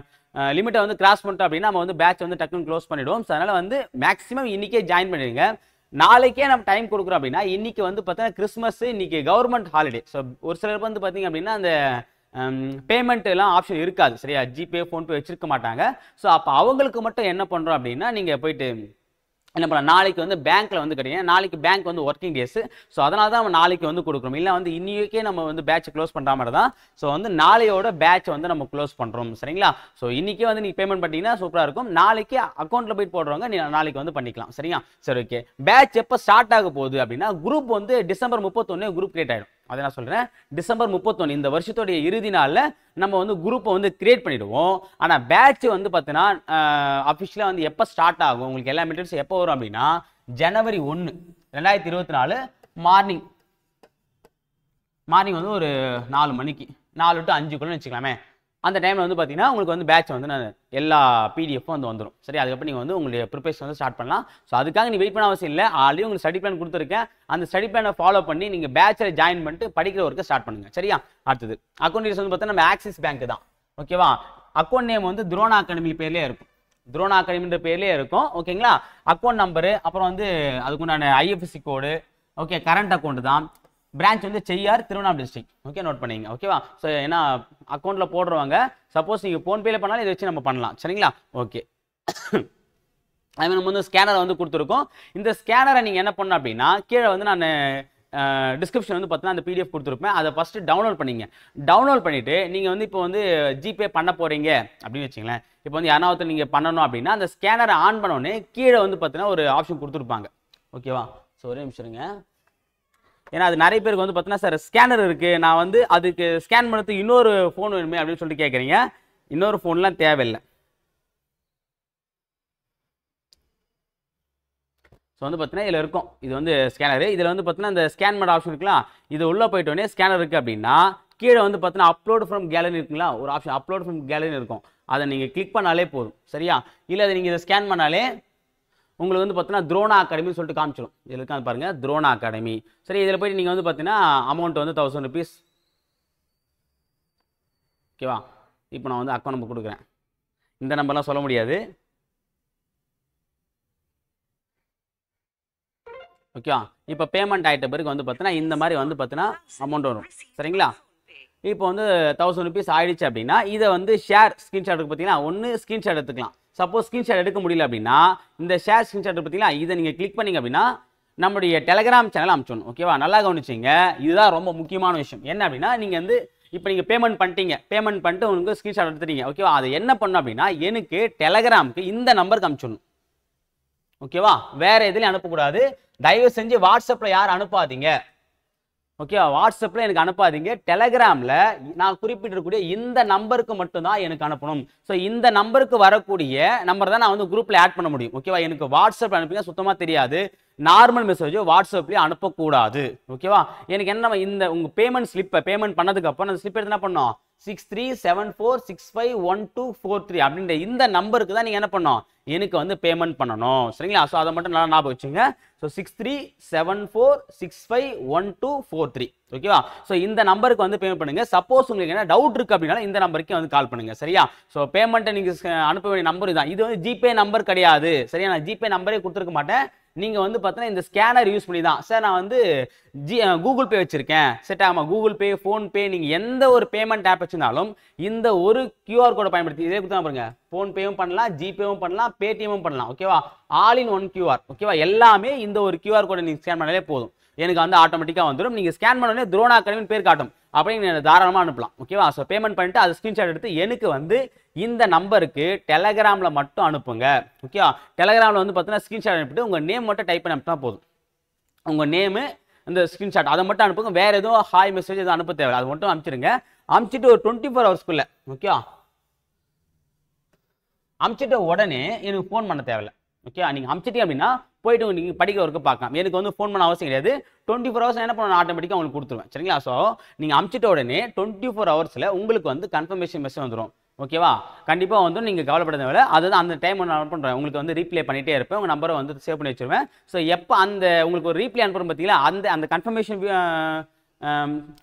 லிமிட்டை வந்து கிராஸ் பண்ணிட்டோம் அப்படின்னா நம்ம வந்து பேட்ச் வந்து டக்குன்னு க்ளோஸ் பண்ணிவிடுவோம். ஸோ அதனால் வந்து மேக்ஸிமம் இன்னைக்கே ஜாயின் பண்ணிடுங்க. நாளைக்கே நம்ம டைம் கொடுக்குறோம் அப்படின்னா இன்னைக்கு வந்து பார்த்தீங்கன்னா கிறிஸ்மஸ், இன்னைக்கு கவர்மெண்ட் ஹாலிடே. ஸோ ஒரு சிலருக்கு வந்து பார்த்தீங்க அப்படின்னா அந்த பேமெண்ட் எல்லாம் ஆப்ஷன் இருக்காது சரியா, ஜிபே ஃபோன்பே வச்சிருக்க மாட்டாங்க. ஸோ அப்போ அவங்களுக்கு மட்டும் என்ன பண்ணுறோம் அப்படின்னா நீங்கள் போயிட்டு என்ன பண்ணலாம், நாளைக்கு வந்து பேங்க்ல வந்து கிடையாது, நாளைக்கு பேங்க் வந்து ஒர்க்கிங் டேஸ். ஸோ அதனால தான் நம்ம நாளைக்கு வந்து கொடுக்குறோம், இல்லை வந்து இன்னைக்கே நம்ம வந்து பேட்ச் க்ளோஸ் பண்ணுற மாதிரி தான். ஸோ வந்து நாளையோட பேட்ச் வந்து நம்ம க்ளோஸ் பண்ணுறோம் சரிங்களா. ஸோ இன்னைக்கே வந்து நீங்கள் பேமெண்ட் பண்ணிட்டீங்கன்னா சூப்பராக இருக்கும். நாளைக்கு அக்கௌண்ட்டில் போயிட்டு போடுறவங்க நீ நாளைக்கு வந்து பண்ணிக்கலாம் சரியா. சரி ஓகே, பேட்ச் எப்போ ஸ்டார்ட் ஆக போகுது அப்படின்னா குரூப் வந்து டிசம்பர் 31 குரூப் கிரியேட் ஆகிடும். அதை நான் சொல்கிறேன், டிசம்பர் 31 இந்த வருஷத்துடைய இறுதி நாளில் நம்ம வந்து குரூப்பை வந்து கிரியேட் பண்ணிடுவோம். ஆனால் பேட்ச் வந்து பார்த்தீங்கன்னா அஃபிஷியலாக வந்து எப்போ ஸ்டார்ட் ஆகும், உங்களுக்கு எல்லா மெட்டீரியல்ஸ் எப்போ வரும் அப்படின்னா ஜனவரி 1, 2024 மார்னிங் வந்து ஒரு 4 மணிக்கு, 4 to 5 வச்சுக்கலாமே. அந்த டைமில் வந்து பார்த்தீங்கன்னா உங்களுக்கு வந்து பேட்ச் வந்து நான் எல்லா பிடிஎஃப்பும் வந்து வந்துடும் சரி. அதுக்கப்புறம் நீங்கள் வந்து உங்களுடைய ப்ரிப்பரேஷன் வந்து ஸ்டார்ட் பண்ணலாம். ஸோ அதுக்காக நீ வெயிட் பண்ண அவசியம் இல்லை, ஆல்ரெடி உங்களுக்கு ஸ்டடி பிளான் கொடுத்துருக்கேன். அந்த ஸ்டடி பிளானை ஃபாலோ பண்ணி நீங்கள் பேட்சில் ஜாயின் பண்ணிட்டு படிக்கிற ஒர்க்கை ஸ்டார்ட் பண்ணுங்க சரியா. அடுத்தது அக்கௌண்ட் டீடைல்ஸ் வந்து பார்த்தீங்கன்னா நம்ம ஆக்சிஸ் பேங்க் தான் ஓகேவா. அக்கௌண்ட் நேம் வந்து துரோணா அகாடமி பேர்லேயே இருக்கும், துரோணா அகாடமின்ற பேர்லேயே இருக்கும் ஓகேங்களா. அக்கௌண்ட் நம்பரு, அப்புறம் வந்து அதுக்குண்டான IFSC code okay. Current account தான், பிரான்ச் வந்து செய்யார், திருவண்ணாமலை டிஸ்ட்ரிக்ட் ஓகே, நோட் பண்ணிங்க ஓகேவா. ஸோ ஏன்னா அக்கௌண்ட்டில் போடுறவங்க சப்போஸ் நீங்கள் ஃபோன்பேல பண்ணாலும் இதை வச்சு நம்ம பண்ணலாம் சரிங்களா. ஓகே, அது நம்ம வந்து ஸ்கேனரை வந்து கொடுத்துருக்கோம். இந்த ஸ்கேனரை நீங்கள் என்ன பண்ணணும் அப்படின்னா கீழே வந்து நான் டிஸ்கிரிப்ஷன் வந்து பார்த்தீங்கன்னா அந்த பிடிஎஃப் கொடுத்துருப்பேன், அதை ஃபஸ்ட்டு டவுன்லோட் பண்ணிங்க. டவுன்லோட் பண்ணிவிட்டு நீங்கள் வந்து இப்போ வந்து ஜிபே பண்ண போகிறீங்க அப்படின்னு வச்சுங்களேன். இப்போ வந்து யாராவது நீங்கள் பண்ணணும் அப்படின்னா அந்த ஸ்கேனரை ஆன் பண்ணோடனே கீழே வந்து பார்த்தீங்கன்னா ஒரு ஆப்ஷன் கொடுத்துருப்பாங்க ஓகேவா. ஸோ ஒரே நிமிஷம் இருங்க, ஏன்னா அது நிறைய பேருக்கு வந்து பார்த்தீங்கன்னா சார் ஸ்கேனர் இருக்குது, நான் வந்து அதுக்கு ஸ்கேன் பண்ணுறதுக்கு இன்னொரு ஃபோன் வேணுமே அப்படின்னு சொல்லிட்டு கேட்குறீங்க. இன்னொரு ஃபோன்லாம் தேவையில்லை. ஸோ வந்து பார்த்தீங்கன்னா இதில் இருக்கும், இது வந்து ஸ்கேனரு. இதில் வந்து பார்த்தீங்கன்னா இந்த ஸ்கேன் பண்ண ஆப்ஷன் இருக்குங்களா, இது உள்ளே போயிட்டோடனே ஸ்கேனர் இருக்குது அப்படின்னா கீழே வந்து பார்த்தீங்கன்னா அப்லோட் ஃப்ரம் கேலரி இருக்குங்களா, ஒரு ஆப்ஷன் அப்லோட் ஃப்ரம் கேலரி இருக்கும். அதை நீங்கள் கிளிக் பண்ணாலே போதும் சரியா. இல்லை அதை நீங்கள் இதை ஸ்கேன் பண்ணாலே உங்களுக்கு வந்து பார்த்தீங்கன்னா துரோணா அகாடமின்னு சொல்லிட்டு காமிச்சிடும். இதில் இருக்காது பாருங்கள், துரோணா அகாடமி சரி. இதில் போய்ட்டு நீங்கள் வந்து பார்த்தீங்கன்னா அமௌண்ட் வந்து 1000 rupees ஓகேவா. இப்போ நான் வந்து அக்கௌண்ட் நம்பர் கொடுக்குறேன், இந்த நம்பர்லாம் சொல்ல முடியாது ஓகேவா. இப்போ பேமெண்ட் ஆகிட்ட பிறகு வந்து பார்த்தீங்கன்னா இந்த மாதிரி வந்து பார்த்தீங்கன்னா அமௌண்ட் வரும் சரிங்களா. இப்போ வந்து 1000 rupees ஆயிடுச்சு அப்படின்னா இதை வந்து ஷேர் ஸ்க்ரீன்ஷாட் பார்த்தீங்கன்னா ஒன்று ஸ்க்ரீன்ஷாட் எடுத்துக்கலாம். சப்போஸ் ஸ்க்ரீன்ஷாட் எடுக்க முடியல அப்படின்னா இந்த ஷேர் ஸ்க்ரீன்ஷாட் பார்த்தீங்கன்னா இதை நீங்கள் கிளிக் பண்ணிங்க அப்படின்னா நம்மளுடைய டெலகிராம் சேனல் அனுப்பிச்சோணும் ஓகேவா. நல்லா கவனிச்சிங்க, இதுதான் ரொம்ப முக்கியமான விஷயம். என்ன அப்படின்னா நீங்கள் வந்து இப்போ நீங்கள் பேமெண்ட் பண்ணிட்டீங்க, பேமெண்ட் பண்ணிட்டு உங்களுக்கு ஸ்க்ரீன்ஷாட் எடுத்துட்டீங்க ஓகேவா. அதை என்ன பண்ணணும் அப்படின்னா எனக்கு டெலகிராமுக்கு இந்த நம்பருக்கு அனுப்பிச்சோணும் ஓகேவா. வேற எதுலையும் அனுப்பக்கூடாது, தயவு செஞ்சு வாட்ஸ்அப்பில் யாரும் அனுப்பாதீங்க ஓகே. வாட்ஸ்அப்பில் எனக்கு அனுப்பாதீங்க, டெலகிராமில் நான் குறிப்பிட்டிருக்கக்கூடிய இந்த நம்பருக்கு மட்டும்தான் எனக்கு அனுப்பணும். ஸோ இந்த நம்பருக்கு வரக்கூடிய நம்பர் தான் நான் வந்து குரூப்பில் ஆட் பண்ண முடியும் ஓகேவா. எனக்கு வாட்ஸ்அப்பில் அனுப்பிங்க சுத்தமாக தெரியாது, நார்மல் மெசேஜோ வாட்ஸ்அப்லேயே அனுப்பக்கூடாது ஓகேவா. எனக்கு என்ன இந்த உங்கள் பேமெண்ட் ஸ்லிப்பை பேமெண்ட் பண்ணதுக்கப்புறம் அந்த ஸ்லிப் எடுத்து என்ன பண்ணோம் 6374651243 அப்படின்ற இந்த நம்பருக்கு தான் நீங்கள் என்ன பண்ணணும் எனக்கு வந்து பேமெண்ட் பண்ணணும் சரிங்களா. ஸோ அதை மட்டும் நல்லா ஞாபகம் வச்சுங்க. ஸோ 6374651243 ஓகேவா. ஸோ இந்த நம்பருக்கு வந்து பேமெண்ட் பண்ணுங்க. சப்போஸ் உங்களுக்கு என்ன டவுட் இருக்கு அப்படின்னா இந்த நம்பருக்கு வந்து கால் பண்ணுங்க சரியா. ஸோ பேமெண்ட்டை நீங்கள் அனுப்ப வேண்டிய நம்பர் இதுதான். இது வந்து ஜிபே நம்பர் கிடையாது சரியா, நான் ஜிபே நம்பரே கொடுத்துருக்க மாட்டேன். நீங்கள் வந்து பார்த்தீங்கன்னா இந்த ஸ்கேனர் யூஸ் பண்ணி தான் சார் நான் வந்து கூகுள் பே வச்சுருக்கேன் செட் ஆமாம், கூகுள் பே ஃபோன்பே நீங்கள் எந்த ஒரு பேமெண்ட் ஆப் வச்சுருந்தாலும் இந்த ஒரு QR கோடை பயன்படுத்தி இதே கொடுத்தா பாருங்க, ஃபோன்பேவும் பண்ணலாம், ஜிபேவும் பண்ணலாம், பேடிஎம்மும் பண்ணலாம் ஓகேவா. ஆல் இன் ஒன் QR ஓகேவா. எல்லாமே இந்த ஒரு QR கோடை நீங்கள் ஸ்கேன் பண்ணாலே போதும், எனக்கு வந்து ஆட்டோமேட்டிக்காக வந்துடும். நீங்கள் ஸ்கேன் பண்ணோடனே துரோணா அகாடமின்னு பேர் காட்டும், அப்படியே நீங்கள் தாராளமாக அனுப்பலாம் ஓகேவா. ஸோ பேமெண்ட் பண்ணிட்டு அது ஸ்க்ரீன்ஷாட் எடுத்து எனக்கு வந்து இந்த நம்பருக்கு டெலகிராமில் மட்டும் அனுப்புங்க ஓகேவா. டெலகிராமில் வந்து பார்த்தீங்கன்னா ஸ்க்ரீன்ஷாட் அனுப்பிட்டு உங்கள் நேம் மட்டும் டைப் பண்ணி அனுப்பினா போதும். உங்கள் நேமு இந்த ஸ்க்ரீன்ஷாட் அதை மட்டும் அனுப்புங்க, வேறு எதுவும் ஹாய் மெசேஜ் எதுவும் அனுப்ப தேவை, அது மட்டும் அனுப்பிச்சிடுங்க. அனுப்பிச்சிட்டு ஒரு 24 ஹவர்ஸ்க்குள்ளே ஓகேவா, அனுப்பிச்சிட்ட உடனே எனக்கு ஃபோன் பண்ண தேவையில்லை ஓகே. நீங்கள் அனுப்பிச்சிட்டீங்க அப்படின்னா போயிட்டு நீங்கள் படிக்கிற ஒர்க்கு பார்க்கலாம், எனக்கு வந்து ஃபோன் பண்ண அவசியம் கிடையாது. 24 ஹவர்ஸ் என்ன பண்ணணும் ஆட்டோமேட்டிக்காக உங்களுக்கு கொடுத்துருவேன் சரிங்களா. ஸோ நீங்கள் அனுப்பிச்சிட்ட உடனே 24 ஹவர்ஸில் உங்களுக்கு வந்து கன்ஃபர்மேஷன் மெசேஜ் வந்துடும் ஓகேவா. கண்டிப்பாக வந்து நீங்கள் கவலைப்பட தேவையில்லை, அதுதான் அந்த டைம் நான் பண்ணுறேன் உங்களுக்கு வந்து ரீப்ளே பண்ணிகிட்டே இருப்பேன், உங்கள் நம்பரை வந்து சேவ் பண்ணி வச்சுருவேன். ஸோ எப்போ அந்த உங்களுக்கு ஒரு ரீப்ளே அனுப்புறோம் பார்த்தீங்களா அந்த கன்ஃபர்மேஷன்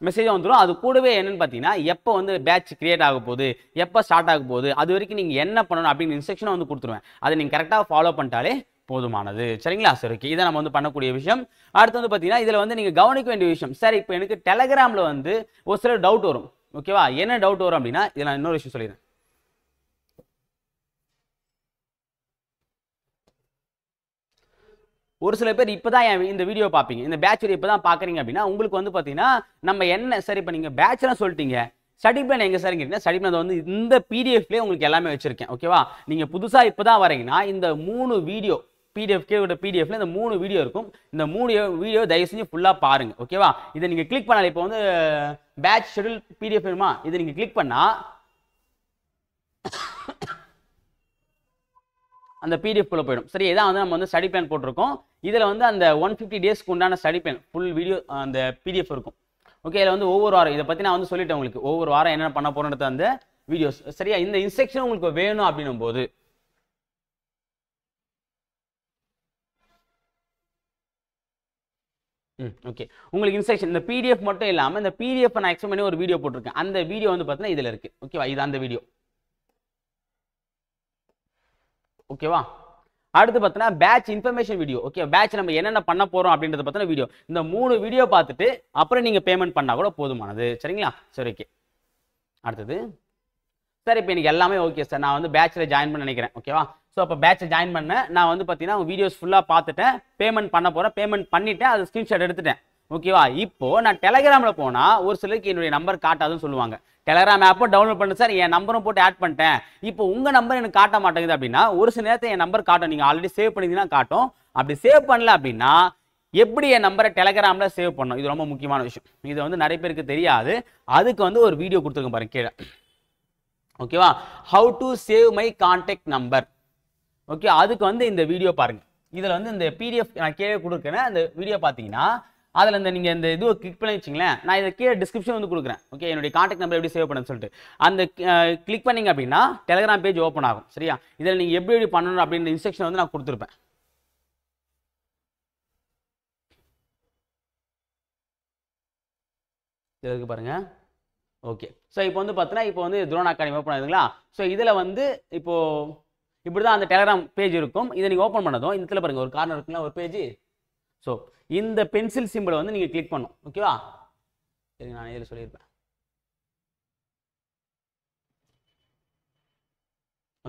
மெசேஜ் வந்துடும். அது கூடவே என்னன்னு பார்த்தீங்கன்னா எப்போ வந்து பேட்ச் கிரியேட் ஆக போகுது, எப்போ ஸ்டார்ட் ஆக போகுது, அது வரைக்கும் நீங்கள் என்ன பண்ணணும் அப்படின்னு இன்ஸ்ட்ரக்ஷனை வந்து கொடுத்துருவேன். அதை நீங்கள் கரெக்டாக ஃபாலோ பண்ணிட்டாலே போதுமானது. சரிங்களா? சரி, ஓகே. இதை நம்ம வந்து பண்ணக்கூடிய விஷயம். அடுத்து வந்து பார்த்தீங்கன்னா இதில் வந்து நீங்கள் கவனிக்க வேண்டிய விஷயம், சார் இப்போ எனக்கு டெலகிராமில் வந்து ஒரு சில டவுட் வரும். ஓகேவா? என்ன டவுட் வரும் அப்படின்னா, இதில் நான் இன்னொரு விஷயம் சொல்லிடுறேன். ஒரு சில பேர் இப்பதான் இந்த வீடியோ பார்ப்பீங்க, இந்த பேட்ச் வீடியோ இப்பதான் பார்க்குறீங்க அப்படின்னா உங்களுக்கு வந்து பார்த்தீங்கன்னா நம்ம என்ன சார் இப்போ நீங்கள் பேட்ச்லாம் சொல்லிட்டீங்க, ஸ்டடி பிளான் எங்கே சார் கேட்டீங்கன்னா, ஸ்டடி பிளான் வந்து இந்த பிடிஎஃப்லேயே உங்களுக்கு எல்லாமே வச்சிருக்கேன். ஓகேவா? நீங்கள் புதுசாக இப்போ தான் வரீங்கன்னா இந்த 3 வீடியோ பிடிஎஃப்ல இந்த 3 வீடியோ இருக்கும். இந்த 3 வீடியோ தயவு செஞ்சு ஃபுல்லாக பாருங்க. ஓகேவா? இதை நீங்கள் கிளிக் பண்ணாலே இப்போ வந்து பேட்ச் ஷெட்யூல் பிடிஎஃப் வேணுமா, இதை நீங்கள் கிளிக் பண்ணால் அந்த பிடிஎஃப் குள்ள போயிடும். சரி, இதான் வந்து நம்ம வந்து ஸ்டடி பிளான் போட்டிருக்கோம். இதில் வந்து அந்த 150 டேஸ்க்கு உண்டான ஸ்டடி பிளான் ஃபுல் வீடியோ அந்த பிடிஎஃப் இருக்கும். ஓகே, இதில் வந்து ஒவ்வொரு வாரம் இதை பற்றி நான் வந்து சொல்லிட்டேன் உங்களுக்கு, ஒவ்வொரு வாரம் என்னென்ன பண்ண போறோன்றது அந்த வீடியோஸ். சரியா? இந்த இன்ஸ்ட்ரக்ஷன் உங்களுக்கு வேணும் அப்படின்னும் போது ஓகே, உங்களுக்கு இன்ஸ்ட்ரக்ஷன் இந்த பிடிஎஃப் மட்டும் இல்லாமல் இந்த பிடிஎஃப் நான் எக்ஸ்பிளைன் பண்ணி ஒரு வீடியோ போட்டிருக்கேன். அந்த வீடியோ வந்து பார்த்தீங்கன்னா இதில் இருக்கு. ஓகேவா? இது அந்த வீடியோ. ஓகேவா? அடுத்து பார்த்தீங்கன்னா batch information video. Okay, batch நம்ம என்னென்ன பண்ண போறோம் அப்படின்றத பத்தின வீடியோ. இந்த 3 வீடியோ பார்த்துட்டு அப்புறம் நீங்க பேமெண்ட் பண்ணா கூட போதுமானது. சரிங்களா? சரி, ஓகே. அடுத்தது சார் இப்போ எனக்கு எல்லாமே ஓகே சார், நான் வந்து பேட்ச்ல ஜாயின் பண்ண நினைக்கிறேன். ஓகேவா? ஸோ அப்போ பேட்சை ஜாயின் பண்ணேன், நான் வந்து பார்த்தீங்கன்னா வீடியோஸ் ஃபுல்லாக பார்த்துட்டேன், பேமெண்ட் பண்ண போகிறேன், பேமெண்ட் பண்ணிட்டேன், அது ஸ்க்ரீன்ஷாட் எடுத்துட்டேன். ஓகேவா? இப்போ நான் டெலகிராமில் போனால் ஒரு சிலருக்கு என்னுடைய நம்பர் காட்டாதுன்னு சொல்லுவாங்க. டெலகிராம் ஆப்பை டவுன்லோட் பண்ணு சார், என் நம்பரும் போட்டு ஆட் பண்ணிட்டேன், இப்போ உங்கள் நம்பர் எனக்கு காட்ட மாட்டேங்குது அப்படின்னா ஒரு சில நேரத்தை என் நம்பர் காட்டும், நீங்கள் ஆல்ரெடி சேவ் பண்ணிங்கன்னா காட்டும். அப்படி சேவ் பண்ணல அப்படின்னா எப்படி என் நம்பரை டெலகிராமில் சேவ் பண்ணணும், இது ரொம்ப முக்கியமான விஷயம். இது வந்து நிறைய பேருக்கு தெரியாது. அதுக்கு வந்து ஒரு வீடியோ கொடுத்துருக்கேன் பாருங்க கீழே. ஓகேவா? How to save my contact number. Okay, அதுக்கு வந்து இந்த வீடியோ பாருங்க. இதில் வந்து இந்த பிடிஎஃப் நான் கீழே கொடுக்குறேன், அந்த வீடியோ பார்த்தீங்கன்னா அதில் இந்த நீங்கள் இந்த இதுவை கிளிக் பண்ணி வச்சிங்களேன், நான் இதை கீழே டிஸ்கிரிப்ஷன் வந்து கொடுக்குறேன். ஓகே, என்னுடைய கான்டாக்ட் நம்பர் எப்படி சேவ் பண்ணணும்னு சொல்லிட்டு அந்த கிளிக் பண்ணிங்க அப்படின்னா டெலகிராம் பேஜ் ஓப்பன் ஆகும். சரியா? இதில் நீங்கள் எப்படி பண்ணணும் அப்படின்ற இன்ஸ்ட்ரக்ஷன் வந்து நான் கொடுத்துருப்பேன். இதுக்கு பாருங்க. ஓகே, ஸோ இப்போ வந்து பார்த்தீங்கன்னா இப்போ வந்து துரோன் அகாடமி ஓப்பன் ஆகுதுங்களா? ஸோ இதில் வந்து இப்போ இப்படி தான் அந்த டெலகிராம் பேஜ் இருக்கும். இதை நீங்கள் ஓப்பன் பண்ணதும் இந்த இடத்துல பாருங்க ஒரு கார்னர் இருக்குங்களா, ஒரு பேஜ். ஸோ இந்த பென்சில் சிம்பிளை வந்து நீங்கள் கிளிக் பண்ணும். ஓகேவா? சரி, நான் இதில் சொல்லியிருப்பேன்.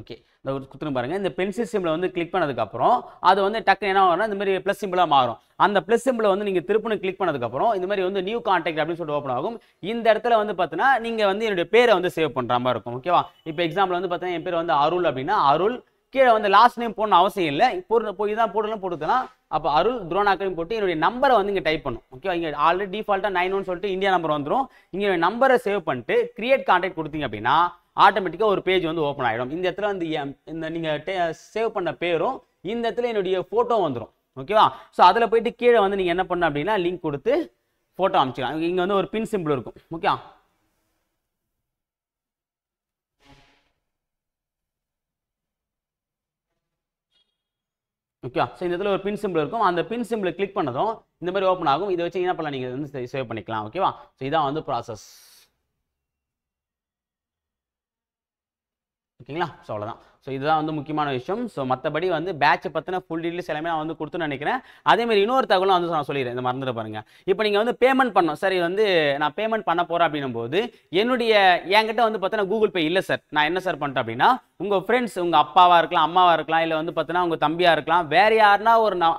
ஓகே, இந்த குத்துன்னு பாருங்க, இந்த பென்சில் சிம்பிளை வந்து கிளிக் பண்ணதுக்கப்புறம் அது வந்து டக்கு என்ன ஆகும்னா இந்த மாதிரி ப்ளஸ் சிம்பிளாக மாறும். அந்த ப்ளஸ் சிம்பிளை வந்து நீங்கள் திருப்பணும் கிளிக் பண்ணதுக்கப்புறம் இந்த மாதிரி வந்து நியூ கான்டாக்ட் அப்படின்னு சொல்லிட்டு ஓப்பன் ஆகும். இந்த இடத்துல வந்து பார்த்தீங்கன்னா நீங்கள் வந்து என்னுடைய பேரை வந்து சேவ் பண்ணுற மாதிரி இருக்கும். ஓகேவா? இப்போ எக்ஸாம்பிள் வந்து பார்த்தீங்கன்னா என் பேர் வந்து அருள் அப்படின்னா அருள், கீழே வந்து லாஸ்ட் நேம் போடணும் அவசியம் இல்லை, இப்போ இதான் போடலாம் போட்டுக்கலாம். அப்போ அருள் துரோன் அகாடமி போட்டு என்னுடைய நம்பரை வந்து இங்கே டைப் பண்ணும். ஓகேவா? இங்கே ஆல்ரெடி டிஃபால்ட்டாக 91 சொல்லிட்டு இந்தியா நம்பர் வந்துடும். இங்கே நம்பரை சேவ் பண்ணிட்டு கிரியேட் கான்டாக்ட் கொடுத்தீங்க அப்படின்னா ஆட்டோமேட்டிக்காக ஒரு பேஜ் வந்து ஓப்பன் ஆகிடும். இந்த இடத்துல வந்து இந்த நீங்கள் சேவ் பண்ண பேரும் இந்த இடத்துல என்னுடைய ஃபோட்டோ வந்துடும். ஓகேவா? ஸோ அதில் போயிட்டு கீழே வந்து நீங்கள் என்ன பண்ணணும் அப்படின்னா லிங்க் கொடுத்து ஃபோட்டோ அனுப்பிச்சிக்கலாம். இங்கே வந்து ஒரு பின் சிம்பிள் இருக்கும். Okay, okay. ஸோ இந்த இடத்துல ஒரு பின் சிம்பிள் இருக்கும். அந்த பின் சிம்பிளை கிளிக் பண்ணதும் இந்த மாதிரி ஓப்பன் ஆகும். இதை வச்சு என்ன பண்ணலாம், நீங்கள் வந்து சேவ் பண்ணிக்கலாம். ஓகேவா? ஸோ இதான் வந்து ப்ராசஸ். ஓகேங்களா? ஸோ அவ்வளோதான். ஸோ இதுதான் வந்து முக்கியமான விஷயம். ஸோ மற்றபடி வந்து பேட்சை பற்றின ஃபுல் டீட்டெயில்ஸ் எல்லாமே நான் வந்து கொடுத்துன்னு நினைக்கிறேன். அதேமாதிரி இன்னொரு தகவலும் வந்து நான் சொல்லிடுறேன், இந்த மறந்துட பாருங்க. இப்போ நீங்கள் வந்து பேமெண்ட் பண்ணணும். சரி, வந்து நான் பேமெண்ட் பண்ண போகிறேன் அப்படின்னும் போது என்கிட்ட வந்து பார்த்தீங்கன்னா கூகுள் பே இல்லை சார், நான் என்ன சார் பண்ணிட்டேன் அப்படின்னா உங்கள் ஃப்ரெண்ட்ஸ், உங்கள் அப்பாவாக இருக்கலாம், அம்மாவாக இருக்கலாம், இல்லை வந்து பார்த்தீங்கன்னா உங்கள் தம்பியாக இருக்கலாம், வேறு யாருன்னா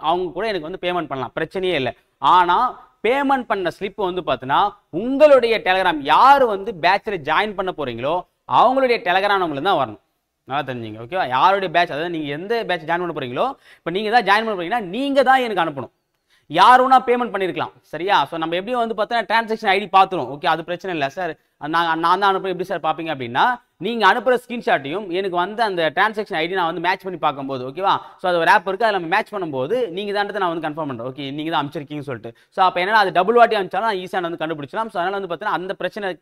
அவங்க கூட எனக்கு வந்து பேமெண்ட் பண்ணலாம், பிரச்சனையே இல்லை. ஆனால் பேமெண்ட் பண்ண ஸ்லிப் வந்து பார்த்தீங்கன்னா உங்களுடைய டெலகிராம் யார் வந்து பேட்சில் ஜாயின் பண்ண போகிறீங்களோ அவங்களுடைய டெலகிராம் நம்பர்ல தான் வரணும். நல்லா தெரிஞ்சுங்க. ஓகேவா? யாருடைய பேட்ச், அதாவது நீங்கள் எந்த பேட்ச் ஜாயின் பண்ண போகிறீங்களோ, இப்போ நீங்கள் தான் ஜாயின் பண்ண போகிறீங்கன்னா நீங்கள் தான் எனக்கு அனுப்பணும். யாருன்னா பேமெண்ட் பண்ணியிருக்கலாம். சரியா? ஸோ நம்ம எப்படியும் வந்து பார்த்தீங்கன்னா டிரான்சாக்ஷன் ஐடி பார்த்துரும். ஓகே, அது பிரச்சனை இல்லை சார், நான் தான் அனுப்புறேன். எப்படி சார் பார்ப்பீங்க அப்படின்னா நீங்கள் அனுப்புகிற ஸ்க்ரீன்ஷாட்டையும் எனக்கு வந்து அந்த டிரான்சாக்ஷன் ஐடி நான் வந்து மேட்ச் பண்ணி பார்க்கும்போது, ஓகேவா? ஸோ அது ஒரு ஆப் இருக்குது, அதில் நம்ம மேட்ச் பண்ணும்போது நீங்கள் தான் நான் வந்து கன்ஃபார்ம் பண்ணுறேன். ஓகே, நீங்கள் தான் அனுப்பிச்சிருக்கீங்கன்னு சொல்லிட்டு. ஸோ அப்போ என்னன்னா அது டபுள் வாட்டி அனுப்பிச்சாலும் நான் ஈஸியாக வந்து கண்டுபிடிச்சலாம். ஸோ அதனால் வந்து பார்த்தீங்கன்னா அந்த பிரச்சனை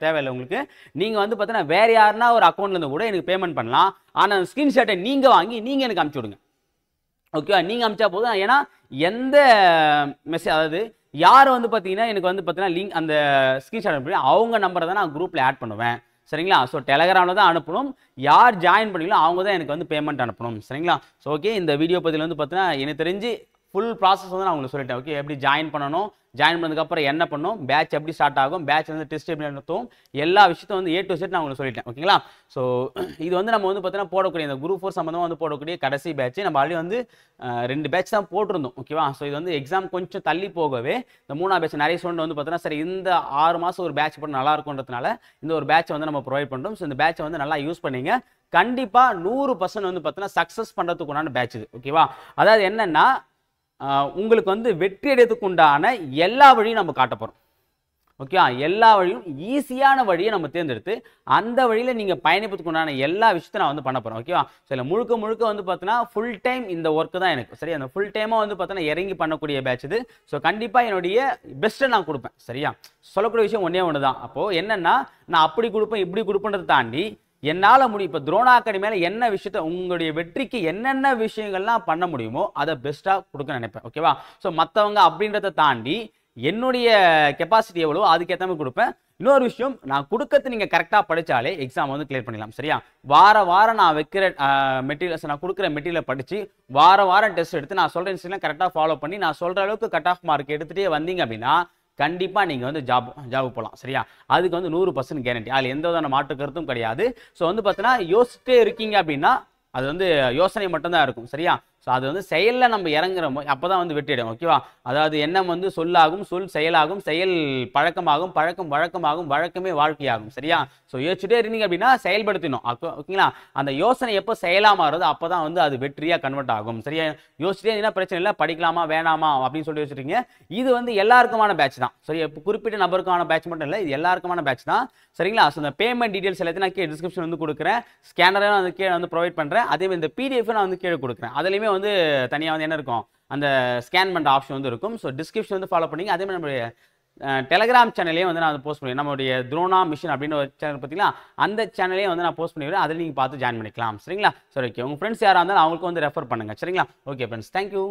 தேவையில்லை உங்களுக்கு. நீங்கள் வந்து பார்த்தீங்கன்னா வேறு யாருன்னா ஒரு அக்கௌண்ட்லேருந்து கூட எனக்கு பேமெண்ட் பண்ணலாம். ஆனால் அந்த ஸ்க்ரீன்ஷாட்டை நீங்கள் வாங்கி நீங்கள் எனக்கு அனுப்பிச்சி விடுங்க. ஓகேவா? நீங்கள் அனுப்பிச்சா போதும். ஏன்னா எந்த மெசேஜ், அதாவது யார் வந்து பார்த்தீங்கன்னா எனக்கு வந்து பார்த்தீங்கன்னா லிங்க் அந்த ஸ்க்ரீன்ஷாட் அனுப்பி அவங்க நம்பரை தான் நான் குரூப்பில் ஆட் பண்ணுவேன். சரிங்களா. ஸோ டெலகிராமில் தான் அனுப்பணும். யார் ஜாயின் பண்ணீங்களோ அவங்க தான் எனக்கு வந்து பேமெண்ட் அனுப்பணும். சரிங்களா. ஸோ ஓகே, இந்த வீடியோ பதில் வந்து பார்த்தீங்கன்னா எனக்கு தெரிஞ்சு ஃபுல் ப்ராசஸ் வந்து நான் உங்களுக்கு சொல்லிட்டேன். ஓகே, எப்படி ஜாயின் பண்ணணும், ஜாயின் பண்ணதுக்கப்புறம் என்ன பண்ணணும், பேட்ச் எப்படி ஸ்டார்ட் ஆகும், பேட்ச் வந்து டெஸ்ட் எப்படி நடத்தும், எல்லா விஷயத்தையும் வந்து A to Z நான் உங்களுக்கு சொல்லிட்டேன். ஓகேங்களா. ஸோ இது வந்து நம்ம வந்து பார்த்தீங்கன்னா போடக்கூடிய இந்த குரூப் 4 சம்மந்தமாக வந்து போடக்கூடிய கடைசி பேட்ச். நம்ம ஆல்ரெடி வந்து 2 பேட்ச் தான் போட்டிருந்தோம். ஓகேவா. ஸோ இது வந்து எக்ஸாம் கொஞ்சம் தள்ளி போகவே இந்த 3ஆம் பேட்ச் நிறைய ஸ்டூடெண்ட் வந்து பார்த்தீங்கன்னா சரி இந்த 6 மாதம் ஒரு பேட்ச் போட்டு நல்லா இருக்கும்ன்றதுனால இந்த ஒரு பேட்சை வந்து நம்ம ப்ரொவைட் பண்ணுறோம். ஸோ இந்த பேட்சை வந்து நல்லா யூஸ் பண்ணீங்க. கண்டிப்பாக 100% வந்து பார்த்தீங்கன்னா சக்ஸஸ் பண்ணுறதுக்குண்டான பேட்ச் இது. ஓகேவா. அதாவது என்னன்னா உங்களுக்கு வந்து வெற்றி அடையதுக்கு உண்டான எல்லா வழியும் நம்ம காட்ட போகிறோம். ஓகே, எல்லா வழியும் ஈஸியான வழியை நம்ம தேர்ந்தெடுத்து அந்த வழியில் நீங்கள் பயணிப்பதுக்கு உண்டான எல்லா விஷயத்தையும் நான் வந்து பண்ண போகிறேன். ஓகேவா. ஸோ முழுக்க முழுக்க வந்து பார்த்தீங்கன்னா ஃபுல் டைம் இந்த ஒர்க்கு தான் எனக்கு. சரி, அந்த ஃபுல் டைமாக வந்து பார்த்தீங்கன்னா இறங்கி பண்ணக்கூடிய பேட்ச் இது. ஸோ கண்டிப்பாக என்னுடைய பெஸ்ட்டை நான் கொடுப்பேன். சரியா. சொல்லக்கூடிய விஷயம் ஒன்று தான். அப்போது என்னென்னா நான் அப்படி கொடுப்பேன் இப்படி கொடுப்பேன்றதை தாண்டி என்னால் முடியும். இப்போ துரோணா அகாடமியில் என்ன விஷயத்த உங்களுடைய வெற்றிக்கு என்னென்ன விஷயங்கள்லாம் பண்ண முடியுமோ அதை பெஸ்ட்டாக கொடுக்க நினைப்பேன். ஓகேவா. ஸோ மற்றவங்க அப்படின்றத தாண்டி என்னுடைய கெப்பாசிட்டி எவ்வளோ அதுக்கேற்ற மாதிரி கொடுப்பேன். இன்னொரு விஷயம், நான் கொடுக்கறது நீங்கள் கரெக்டாக படித்தாலே எக்ஸாம் வந்து கிளியர் பண்ணிடலாம். சரியா. வாரம் நான் வைக்கிற மெட்டீரியல்ஸ், நான் கொடுக்குற மெட்டீரியலை படித்து வாரம் டெஸ்ட் எடுத்து நான் சொல்கிற இன்ஸ்டியூட்லாம் கரெக்டாக ஃபாலோ பண்ணி நான் சொல்கிற அளவுக்கு கட் ஆஃப் மார்க் எடுத்துகிட்டே வந்தீங்க அப்படின்னா கண்டிப்பாக நீங்கள் வந்து ஜாப் போகலாம். சரியா. அதுக்கு வந்து 100% கேரண்டி. அதில் எந்த விதமான மாற்று கருத்தும் கிடையாது. ஸோ வந்து பார்த்தீங்கன்னா யோசிச்சுட்டே இருக்கீங்க அப்படின்னா அது வந்து யோசனை மட்டும்தான் இருக்கும். சரியா. ஸோ அது வந்து செயலில் நம்ம இறங்குறோமோ அப்போ தான் வந்து வெற்றிடும். ஓகேவா. அதாவது எண்ணம் வந்து சொல்லாகும், சொல் செயலாகும், செயல் பழக்கமாகும், பழக்கம் வழக்கமாகும், வழக்கமே வாழ்க்கையாகும். சரியா. ஸோ யோசிச்சுட்டே இருந்தீங்க அப்படின்னா செயல்படுத்தணும். ஓகேங்களா. அந்த யோசனை எப்போ செயலாக மாறுதோ அப்போ தான் வந்து அது வெற்றியாக கன்வெர்ட் ஆகும். சரியா. யோசிச்சுட்டே இருந்தீங்கன்னா பிரச்சனை இல்லை, படிக்கலாமா வேணாமா அப்படின்னு சொல்லி யோசிச்சிருக்கீங்க. இது வந்து எல்லாருக்குமான பேட்ச் தான். சரியா. இப்போ குறிப்பிட்ட நபருக்கான பேட்ச் மட்டும் இல்லை, இது எல்லாருக்குமான பேட்ச் தான். சரிங்களா. ஸோ இந்த பேமெண்ட் டீடைல்ஸ் எல்லாத்தையும் நான் கீழே டிஸ்கிரிப்ஷன் வந்து கொடுக்குறேன். ஸ்கேனரை வந்து கீழே வந்து ப்ரொவைட் பண்ணுறேன். அதே மாதிரி இந்த PDF நான் வந்து கீழே கொடுக்குறேன். அதுலேயுமே வந்து தனியாக வந்து என்ன இருக்கும், அந்த ஸ்கேன் பண்ணுற ஆப்ஷன் வந்து இருக்கும். ஸோ டிஸ்கிரிப்ஷன் வந்து ஃபாலோ பண்ணிங்க. அதே மாதிரி நம்மளுடைய டெலகிராம் சேனல்லையும் வந்து நான் போஸ்ட் பண்ணுவேன். நம்மளுடைய துரோணா மிஷன் அப்படின்னு ஒரு சேனல் பார்த்தீங்களா, அந்த சேனலையும் வந்து நான் போஸ்ட் பண்ணிடுவேன். அதில் நீங்கள் பார்த்து ஜாயின் பண்ணிக்கலாம். சரிங்களா. சரி, ஓகே. உங்கள் ஃப்ரெண்ட்ஸ் யாராக இருந்தாலும் அவங்களுக்கு வந்து ரெஃபர் பண்ணுங்கள். சரிங்களா. Okay friends, thank you.